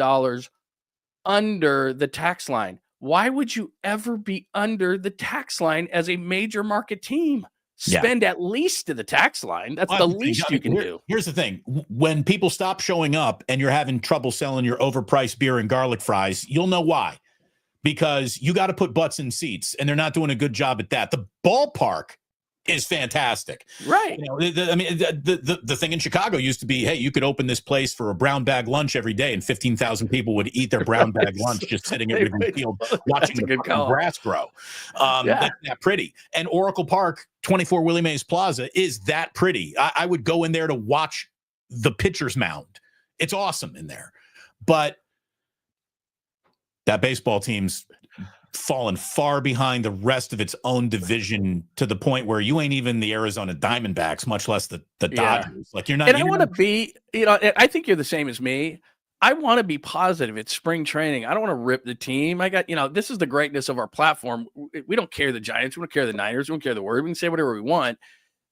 under the tax line. Why would you ever be under the tax line as a major market team? Spend at least to the tax line. That's the least you can do. Here's the thing. When people stop showing up and you're having trouble selling your overpriced beer and garlic fries, you'll know why. Because you got to put butts in seats, and they're not doing a good job at that. The ballpark is fantastic. Right. The thing in Chicago used to be, hey, you could open this place for a brown bag lunch every day, and 15,000 people would eat their brown bag lunch just sitting at Wrigley Field watching the grass grow. That's that pretty. And Oracle Park, 24 Willie Mays Plaza, is that pretty. I would go in there to watch the pitcher's mound. It's awesome in there. But that baseball team's fallen far behind the rest of its own division, to the point where you ain't even the Arizona Diamondbacks, much less the Dodgers. Like, you're not. And I want to be, I think you're the same as me. I want to be positive. It's spring training. I don't want to rip the team. I got, this is the greatness of our platform. We don't care the Giants. We don't care the Niners. We don't care the Warriors. We can say whatever we want,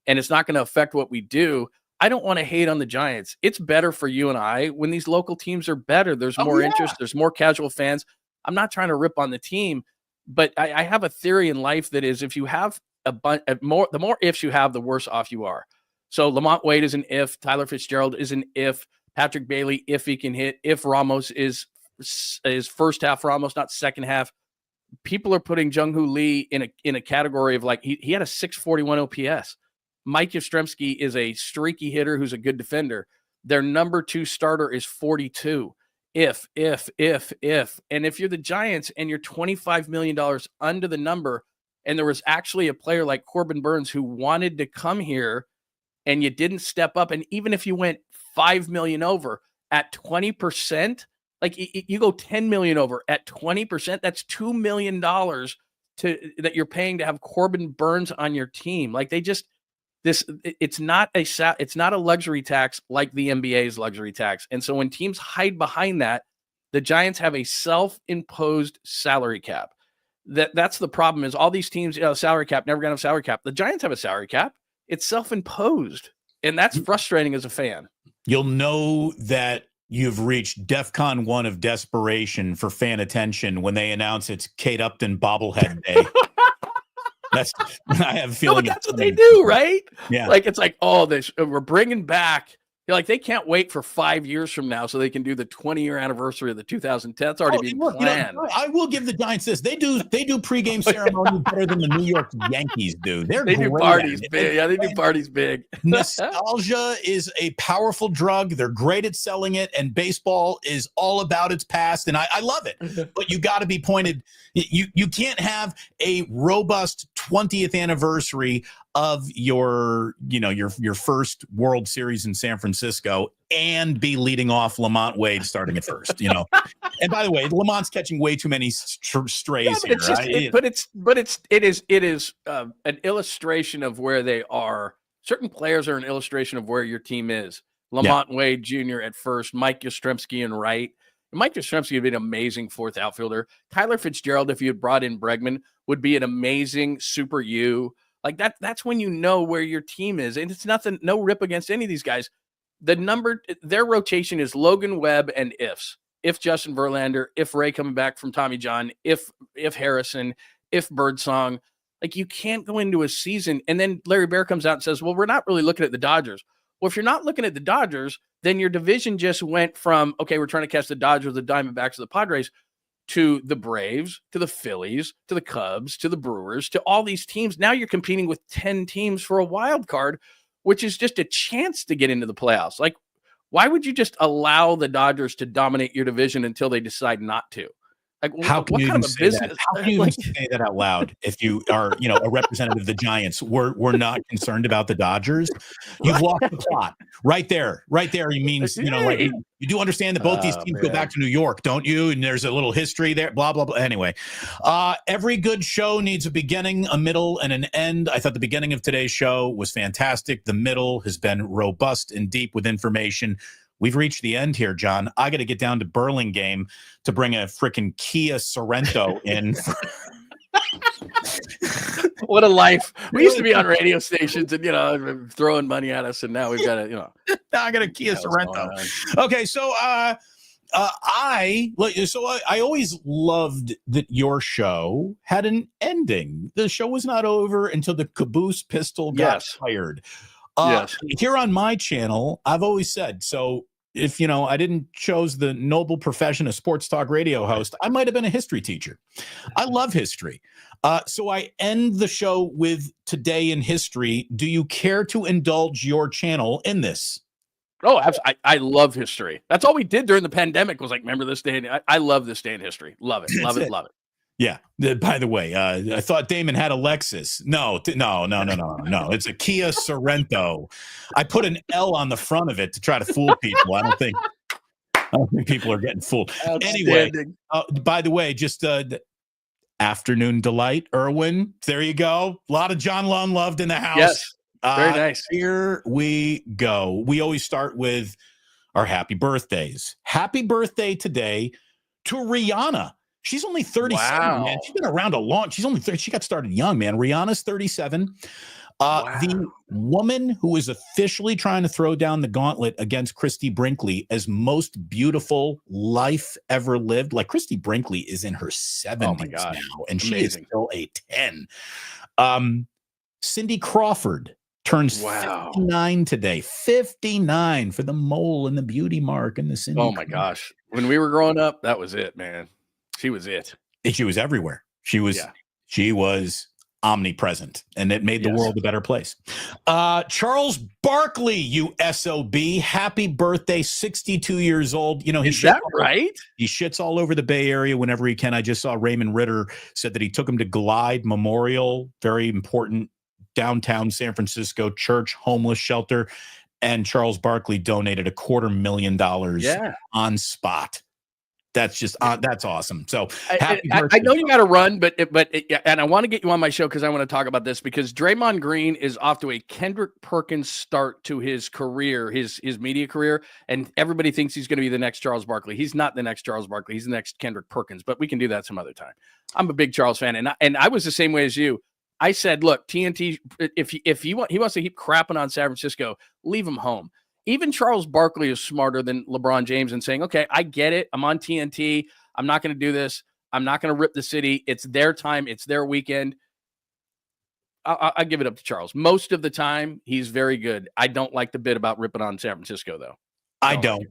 and it's not going to affect what we do. I don't want to hate on the Giants. It's better for you and I when these local teams are better. There's more interest. There's more casual fans. I'm not trying to rip on the team, but I have a theory in life that is, if you have the more ifs you have, the worse off you are. So Lamont Wade is an if. Tyler Fitzgerald is an if. Patrick Bailey, if he can hit. If Ramos is first half Ramos, not second half. People are putting Jung-Hoo Lee in a category of like he had a 641 OPS. Mike Yastrzemski is a streaky hitter who's a good defender. Their number 2 starter is 42. If. And if you're the Giants and you're $25 million under the number, and there was actually a player like Corbin Burns who wanted to come here and you didn't step up, and even if you went $5 million over at 20%, like you go 10 million over at 20%, that's $2 million that you're paying to have Corbin Burns on your team. Like it's not a luxury tax like the NBA's luxury tax. And so when teams hide behind that, the Giants have a self-imposed salary cap. That's the problem, is all these teams, salary cap, never gonna have salary cap. The Giants have a salary cap. It's self-imposed. And that's frustrating as a fan. You'll know that you've reached DEFCON 1 of desperation for fan attention when they announce it's Kate Upton bobblehead day. I have a feeling. No, but that's what they do, right? Yeah. Like, it's like, we're bringing back. Like, they can't wait for 5 years from now so they can do the 20-year anniversry of the 2010. It's already being planned. I will give the Giants this. They do pregame ceremony better than the New York Yankees do. They do parties big. Yeah, they do parties big. Nostalgia is a powerful drug. They're great at selling it, and baseball is all about its past, and I love it. But you got to be pointed. You can't have a robust 20th anniversary of your first World Series in San Francisco and be leading off Lamont Wade starting at first, And by the way, Lamont's catching way too many strays here. It is an illustration of where they are. Certain players are an illustration of where your team is. Lamont Wade Jr. at first, Mike Yastrzemski in right. Mike Yastrzemski would be an amazing fourth outfielder. Tyler Fitzgerald, if you had brought in Bregman, would be an amazing super U. Like that's when you know where your team is. And it's nothing, no rip against any of these guys. Their rotation is Logan Webb and ifs. If Justin Verlander, if Ray coming back from Tommy John, if Harrison, if Birdsong. Like, you can't go into a season and then Larry Bear comes out and says, well, we're not really looking at the Dodgers. Well, if you're not looking at the Dodgers, then your division just went from, okay, we're trying to catch the Dodgers, the Diamondbacks, the Padres, to the Braves, to the Phillies, to the Cubs, to the Brewers, to all these teams. Now you're competing with 10 teams for a wild card, which is just a chance to get into the playoffs. Like, why would you just allow the Dodgers to dominate your division until they decide not to? Like, how can what you kind of a business? That? How can you even say that out loud? If you are, a representative of the Giants, we're not concerned about the Dodgers. You've lost the plot right there. Right there, he means like, you do understand that both these teams go back to New York, don't you? And there's a little history there. Blah blah blah. Anyway, every good show needs a beginning, a middle, and an end. I thought the beginning of today's show was fantastic. The middle has been robust and deep with information. We've reached the end here, John. I got to get down to Burlingame to bring a freaking Kia Sorrento in. What a life. We used to be on radio stations and, throwing money at us. And now we've got now I got a Kia Sorrento. Okay. So, I always loved that your show had an ending. The show was not over until the caboose pistol got fired. Yes. Here on my channel, I've always said, so if, I didn't chose the noble profession of sports talk radio host, I might have been a history teacher. I love history. So I end the show with Today in History. Do you care to indulge your channel in this? Oh, I love history. That's all we did during the pandemic was like, remember this day? I love this day in history. Love it. Love it. Love it. Yeah. By the way, I thought Damon had a Lexus. No. It's a Kia Sorrento. I put an L on the front of it to try to fool people. I don't think people are getting fooled. Anyway, by the way, just afternoon delight, Irwin. There you go. A lot of John Lund loved in the house. Yes. Very nice. Here we go. We always start with our happy birthdays. Happy birthday today to Rihanna. She's only 37, man. She's been around a long. She's only 30. She got started young, man. Rihanna's 37. The woman who is officially trying to throw down the gauntlet against Christy Brinkley as most beautiful life ever lived. Like, Christy Brinkley is in her 70s now, and she is still a 10. Cindy Crawford turns 59 today. 59 for the mole and the beauty mark and the Cindy. Oh my gosh. When we were growing up, that was it, man. She was it. And she was everywhere. She was omnipresent, and it made the world a better place. Charles Barkley, you SOB, happy birthday, 62 years old. You know, is that right? He shits all over the Bay Area whenever he can. I just saw Raymond Ritter said that he took him to Glide Memorial, very important downtown San Francisco church homeless shelter, and Charles Barkley donated $250,000 on spot. That's just that's awesome. So happy birthday. I know you got to run, but and I want to get you on my show because I want to talk about this, because Draymond Green is off to a Kendrick Perkins start to his career, his media career, and everybody thinks he's going to be the next Charles Barkley. He's not the next Charles Barkley. He's the next Kendrick Perkins, but we can do that some other time. I'm a big Charles fan, and I was the same way as you. I said, look, TNT, if he wants to keep crapping on San Francisco, leave him home. Even Charles Barkley is smarter than LeBron James and saying, okay, I get it. I'm on TNT. I'm not going to do this. I'm not going to rip the city. It's their time. It's their weekend. I give it up to Charles. Most of the time, he's very good. I don't like the bit about ripping on San Francisco, though. I don't.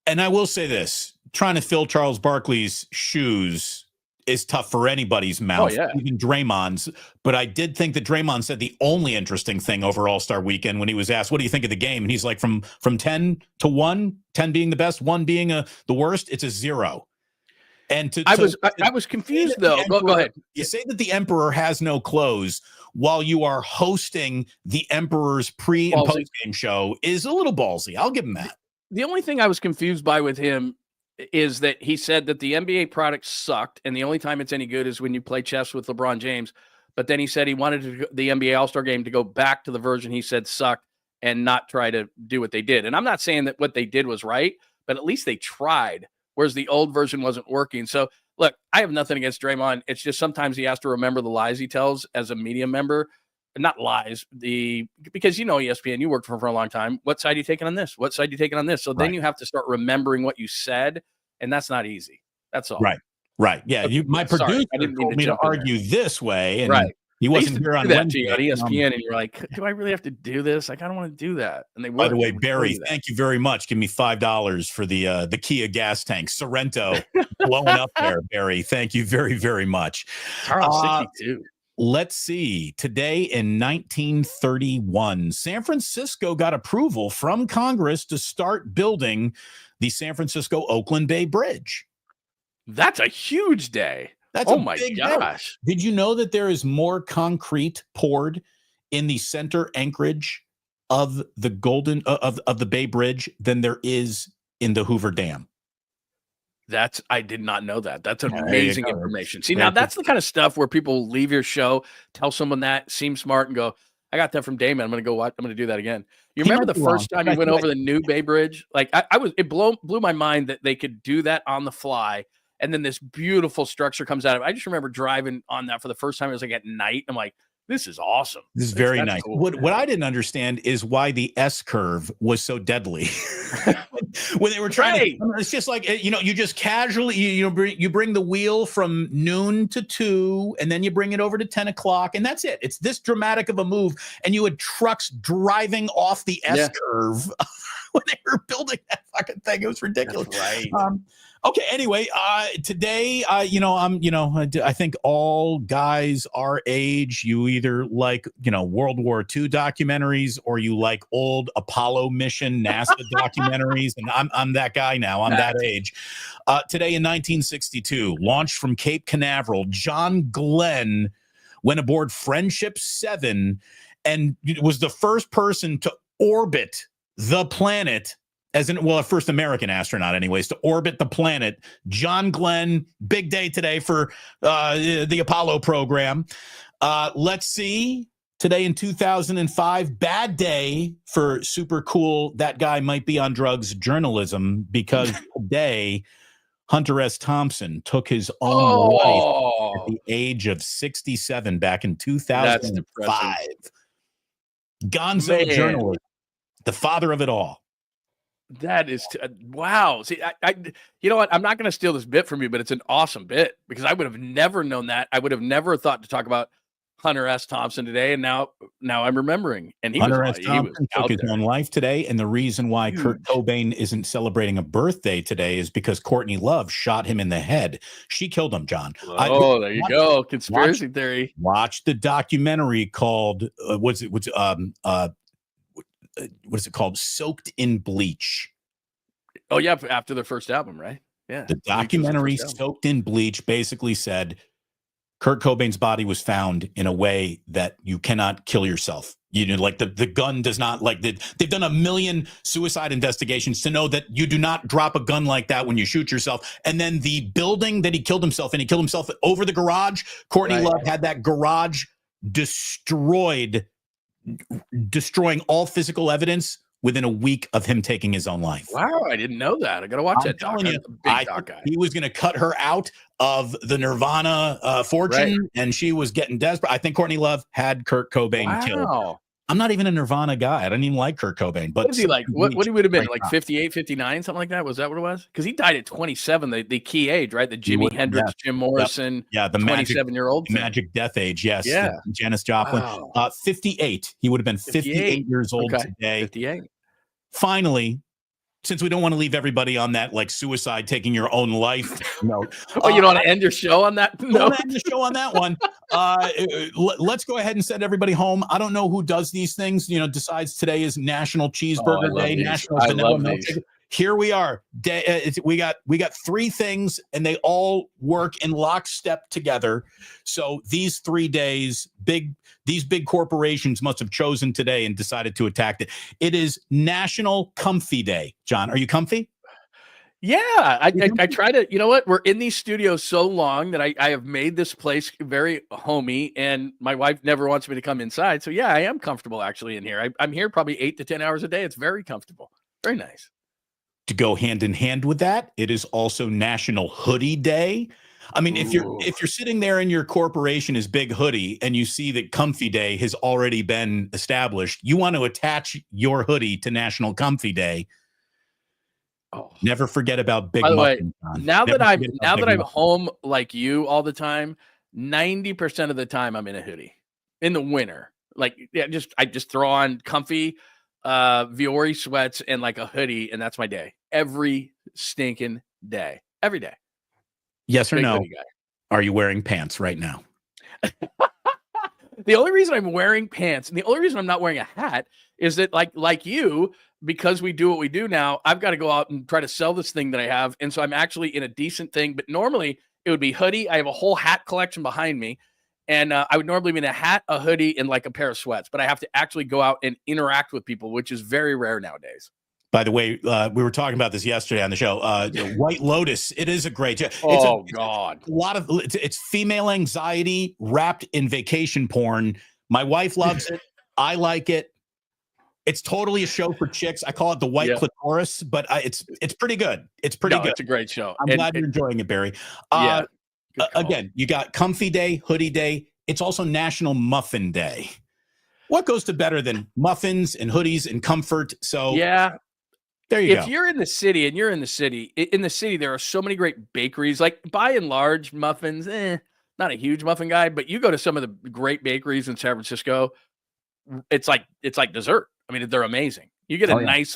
And I will say this, trying to fill Charles Barkley's shoes is tough for anybody's mouth, even Draymond's. But I did think that Draymond said the only interesting thing over All-Star Weekend when he was asked, what do you think of the game? And he's like, from 10 to 1, 10 being the best, 1 being the worst, it's a 0. And I was confused, though. Go ahead. You say that the Emperor has no clothes while you are hosting the Emperor's pre- and post-game show is a little ballsy. I'll give him that. The only thing I was confused by with him is that he said that the NBA product sucked, and the only time it's any good is when you play chess with LeBron James. But then he said he wanted the NBA All-Star Game to go back to the version he said sucked and not try to do what they did. And I'm not saying that what they did was right, but at least they tried, whereas the old version wasn't working. So, look, I have nothing against Draymond. It's just sometimes he has to remember the lies he tells as a media member. Not lies, because you know ESPN, you worked for a long time. What side are you taking on this? What side are you taking on this? So then you have to start remembering what you said, and that's not easy. That's all. Right. Yeah. My producer told me to argue this way, and he wasn't here on Wednesday on ESPN, and you're like, do I really have to do this? Like, I don't want to do that. And they By the way, Barry, thank you very much. Give me $5 for the Kia gas tank. Sorrento blowing up there, Barry. Thank you very, very much. Charles 62. Let's see. Today in 1931, San Francisco got approval from Congress to start building the San Francisco-Oakland Bay Bridge. That's a huge day. That's my gosh. Day. Did you know that there is more concrete poured in the center anchorage of the of the Bay Bridge than there is in the Hoover Dam? I did not know that. That's amazing information. See, now that's the kind of stuff where people leave your show, tell someone that, seem smart, and go, I got that from Damon. I'm going to go watch. I'm going to do that again. You remember the first time you went over the new Bay Bridge? Like it blew my mind that they could do that on the fly. And then this beautiful structure comes out of it. I just remember driving on that for the first time. It was like at night. I'm like, this is awesome. This is very nice. Cool. What I didn't understand is why the S curve was so deadly. When they were trying to, it's just like, you just casually, you bring the wheel from noon to 2, and then you bring it over to 10 o'clock, and that's it. It's this dramatic of a move. And you had trucks driving off the S curve when they were building that fucking thing. It was ridiculous. That's right. Okay. Anyway, today, I think all guys our age, you either like, World War II documentaries, or you like old Apollo mission NASA documentaries. And I'm that guy now. I'm that age. Today in 1962, launched from Cape Canaveral, John Glenn went aboard Friendship 7 and was the first person to orbit the planet. A first American astronaut, anyways, to orbit the planet. John Glenn, big day today for the Apollo program. Let's see. Today in 2005, bad day for super cool, that guy might be on drugs journalism, because today Hunter S. Thompson took his own life at the age of 67 back in 2005. Gonzo journalist, the father of it all. That is wow. See, I you know what? I'm not going to steal this bit from you, but it's an awesome bit because I would have never known that. I would have never thought to talk about Hunter S. Thompson today, and now I'm remembering. And Hunter S. Thompson took his own life today, and the reason why Kurt Cobain isn't celebrating a birthday today is because Courtney Love shot him in the head. She killed him, John. Oh, there you go. Conspiracy theory. Watch the documentary called what is it called? Soaked in Bleach. Oh yeah, after their first album, right? Yeah. The documentary Soaked in Bleach basically said Kurt Cobain's body was found in a way that you cannot kill yourself. You know, like the gun does not, like they've done 1 million suicide investigations to know that you do not drop a gun like that when you shoot yourself. And then the building that he killed himself in, he killed himself over the garage. Courtney Love had that garage destroyed, destroying all physical evidence within a week of him taking his own life. Wow, I didn't know that. I got to watch that. Telling you, I thought he was going to cut her out of the Nirvana fortune, and she was getting desperate. I think Courtney Love had Kurt Cobain killed. I'm not even a Nirvana guy. I don't even like Kurt Cobain. But what is he like? What he would have been, like 58, 59, something like that? Was that what it was? Because he died at 27, the key age, right? The Jimi Hendrix, Jim Morrison, the 27-year-old magic death age. Yes, Janis Joplin. 58. He would have been 58 years old today. 58. Finally, since we don't want to leave everybody on that like suicide, taking your own life note. Oh, you don't want to end your show on that note? Don't end the show on that one. Let's go ahead and send everybody home. I don't know who does these things. You know, decides today is National Cheeseburger Day, National Vanilla Milkshake. Here we are. We got 3 things, and they all work in lockstep together. So these 3 days, these big corporations must have chosen today and decided to attack it. It is National Comfy Day. John, are you comfy? Yeah, I try to. You know what? We're in these studios so long that I have made this place very homey, and my wife never wants me to come inside. So yeah, I am comfortable actually in here. I'm here probably 8 to 10 hours a day. It's very comfortable. Very nice. To go hand in hand with that, it is also National Hoodie Day. I mean, if you're sitting there in your corporation is Big Hoodie and you see that Comfy Day has already been established, you want to attach your hoodie to National Comfy Day. Oh, never forget about Big Muffin. Now that I'm home like you all the time, 90% of the time I'm in a hoodie in the winter. Like, yeah, I just throw on comfy Viore sweats and like a hoodie, and that's my day every stinking day, every day. Yes or no? Are you wearing pants right now? The only reason I'm wearing pants and the only reason I'm not wearing a hat is that like you, because we do what we do now, I've got to go out and try to sell this thing that I have. And so I'm actually in a decent thing, but normally it would be hoodie. I have a whole hat collection behind me. And I would normally be in a hat, a hoodie, and like a pair of sweats, but I have to actually go out and interact with people, which is very rare nowadays. By the way, we were talking about this yesterday on the show. White Lotus, it is a great. God! A lot of it's female anxiety wrapped in vacation porn. My wife loves it. I like it. It's totally a show for chicks. I call it the white clitoris, but it's pretty good. It's pretty good. It's a great show. I'm glad you're enjoying it, Barry. Again, you got Comfy Day, Hoodie Day. It's also National Muffin Day. What goes to better than muffins and hoodies and comfort? So yeah, there you go. If you're in the city and you're in the city, there are so many great bakeries. Like by and large, muffins, not a huge muffin guy, but you go to some of the great bakeries in San Francisco, it's like dessert. I mean, they're amazing. You get a nice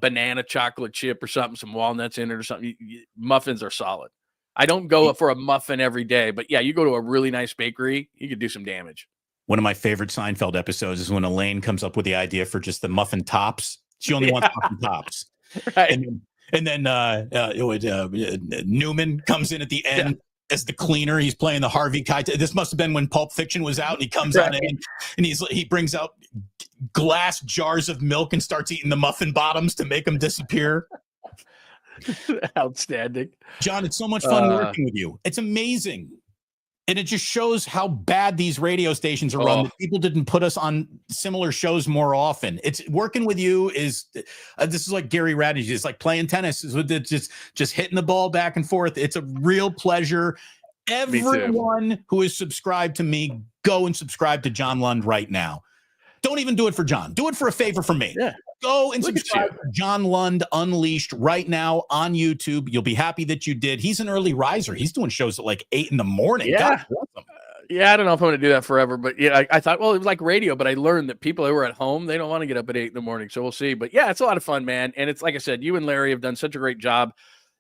banana chocolate chip or something, some walnuts in it or something. Muffins are solid. I don't go for a muffin every day, but yeah, you go to a really nice bakery, you could do some damage. One of my favorite Seinfeld episodes is when Elaine comes up with the idea for just the muffin tops. She only wants muffin tops. Right. And then Newman comes in at the end as the cleaner. He's playing the Harvey Keitel. This must have been when Pulp Fiction was out, and he comes on in and he brings out glass jars of milk and starts eating the muffin bottoms to make them disappear. Outstanding. John, it's so much fun working with you. It's amazing. And it just shows how bad these radio stations are run. That people didn't put us on similar shows more often. It's working with you is this is like Gary Radage. It's like playing tennis. It's just hitting the ball back and forth. It's a real pleasure. Everyone who is subscribed to me, go and subscribe to John Lund right now. don't even do it for John. Do it for a favor for me. Yeah. Go and Look at subscribe to John Lund Unleashed right now on YouTube. You'll be happy that you did. He's an early riser. He's doing shows at like 8 a.m. Yeah. God bless him. Yeah, I don't know if I'm going to do that forever, but yeah, I thought, well, it was like radio, but I learned that people who are at home, they don't want to get up at 8 a.m, so we'll see. But yeah, it's a lot of fun, man. And it's like I said, you and Larry have done such a great job.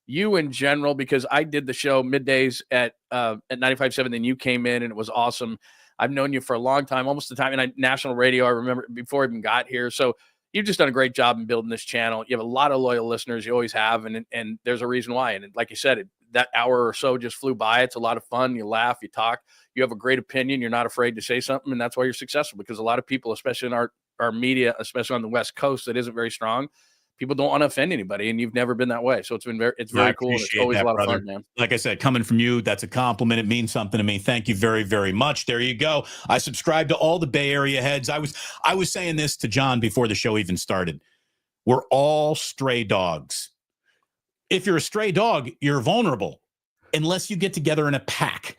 You in general, because I did the show middays at 95.7, then you came in and it was awesome. I've known you for a long time, almost the time in national radio. I remember before I even got here. So you've just done a great job in building this channel. You have a lot of loyal listeners. You always have. And there's a reason why. And like you said, that hour or so just flew by. It's a lot of fun. You laugh, you talk, you have a great opinion. You're not afraid to say something. And that's why you're successful, because a lot of people, especially in our media, especially on the West Coast, that isn't very strong. People don't want to offend anybody, and you've never been that way. So it's very cool. And it's always a lot of fun, man. Like I said, coming from you, that's a compliment. It means something to me. Thank you very, very much. There you go. I subscribe to all the Bay Area heads. I was saying this to John before the show even started. We're all stray dogs. If you're a stray dog, you're vulnerable unless you get together in a pack.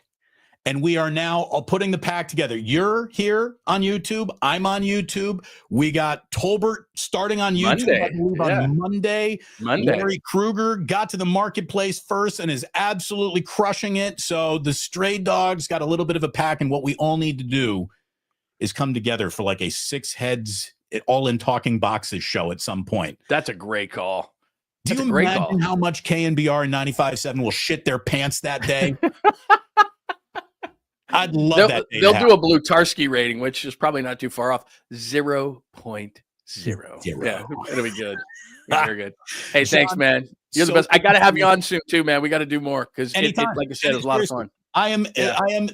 And we are now putting the pack together. You're here on YouTube. I'm on YouTube. We got Tolbert starting on YouTube, I believe, on Monday. Larry Kruger got to the marketplace first and is absolutely crushing it. So the stray dogs got a little bit of a pack, and what we all need to do is come together for like a 6 heads, all in talking boxes show at some point. That's a great call. Do you imagine how much KNBR and 95.7 will shit their pants that day? I'd love that. They'll do a Blutarski rating, which is probably not too far off. 0.0. Yeah, it'll be good. Yeah, very good. Hey, John, thanks, man. You're the best. I got to have you on soon too, man. We got to do more because, like I said, it was a lot of fun. I am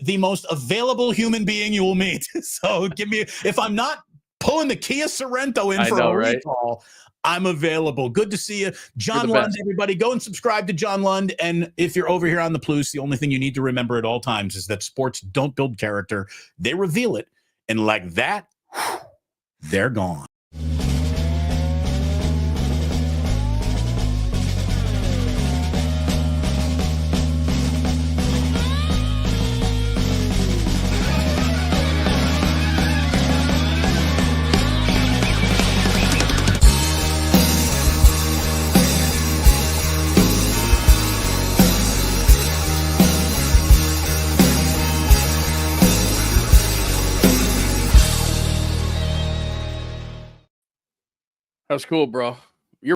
the most available human being you will meet. So give me, if I'm not pulling the Kia Sorrento in for a recall, I'm available. Good to see you. John Lund, everybody. Go and subscribe to John Lund. And if you're over here on the Plus, the only thing you need to remember at all times is that sports don't build character. They reveal it. And like that, they're gone. That was cool, bro.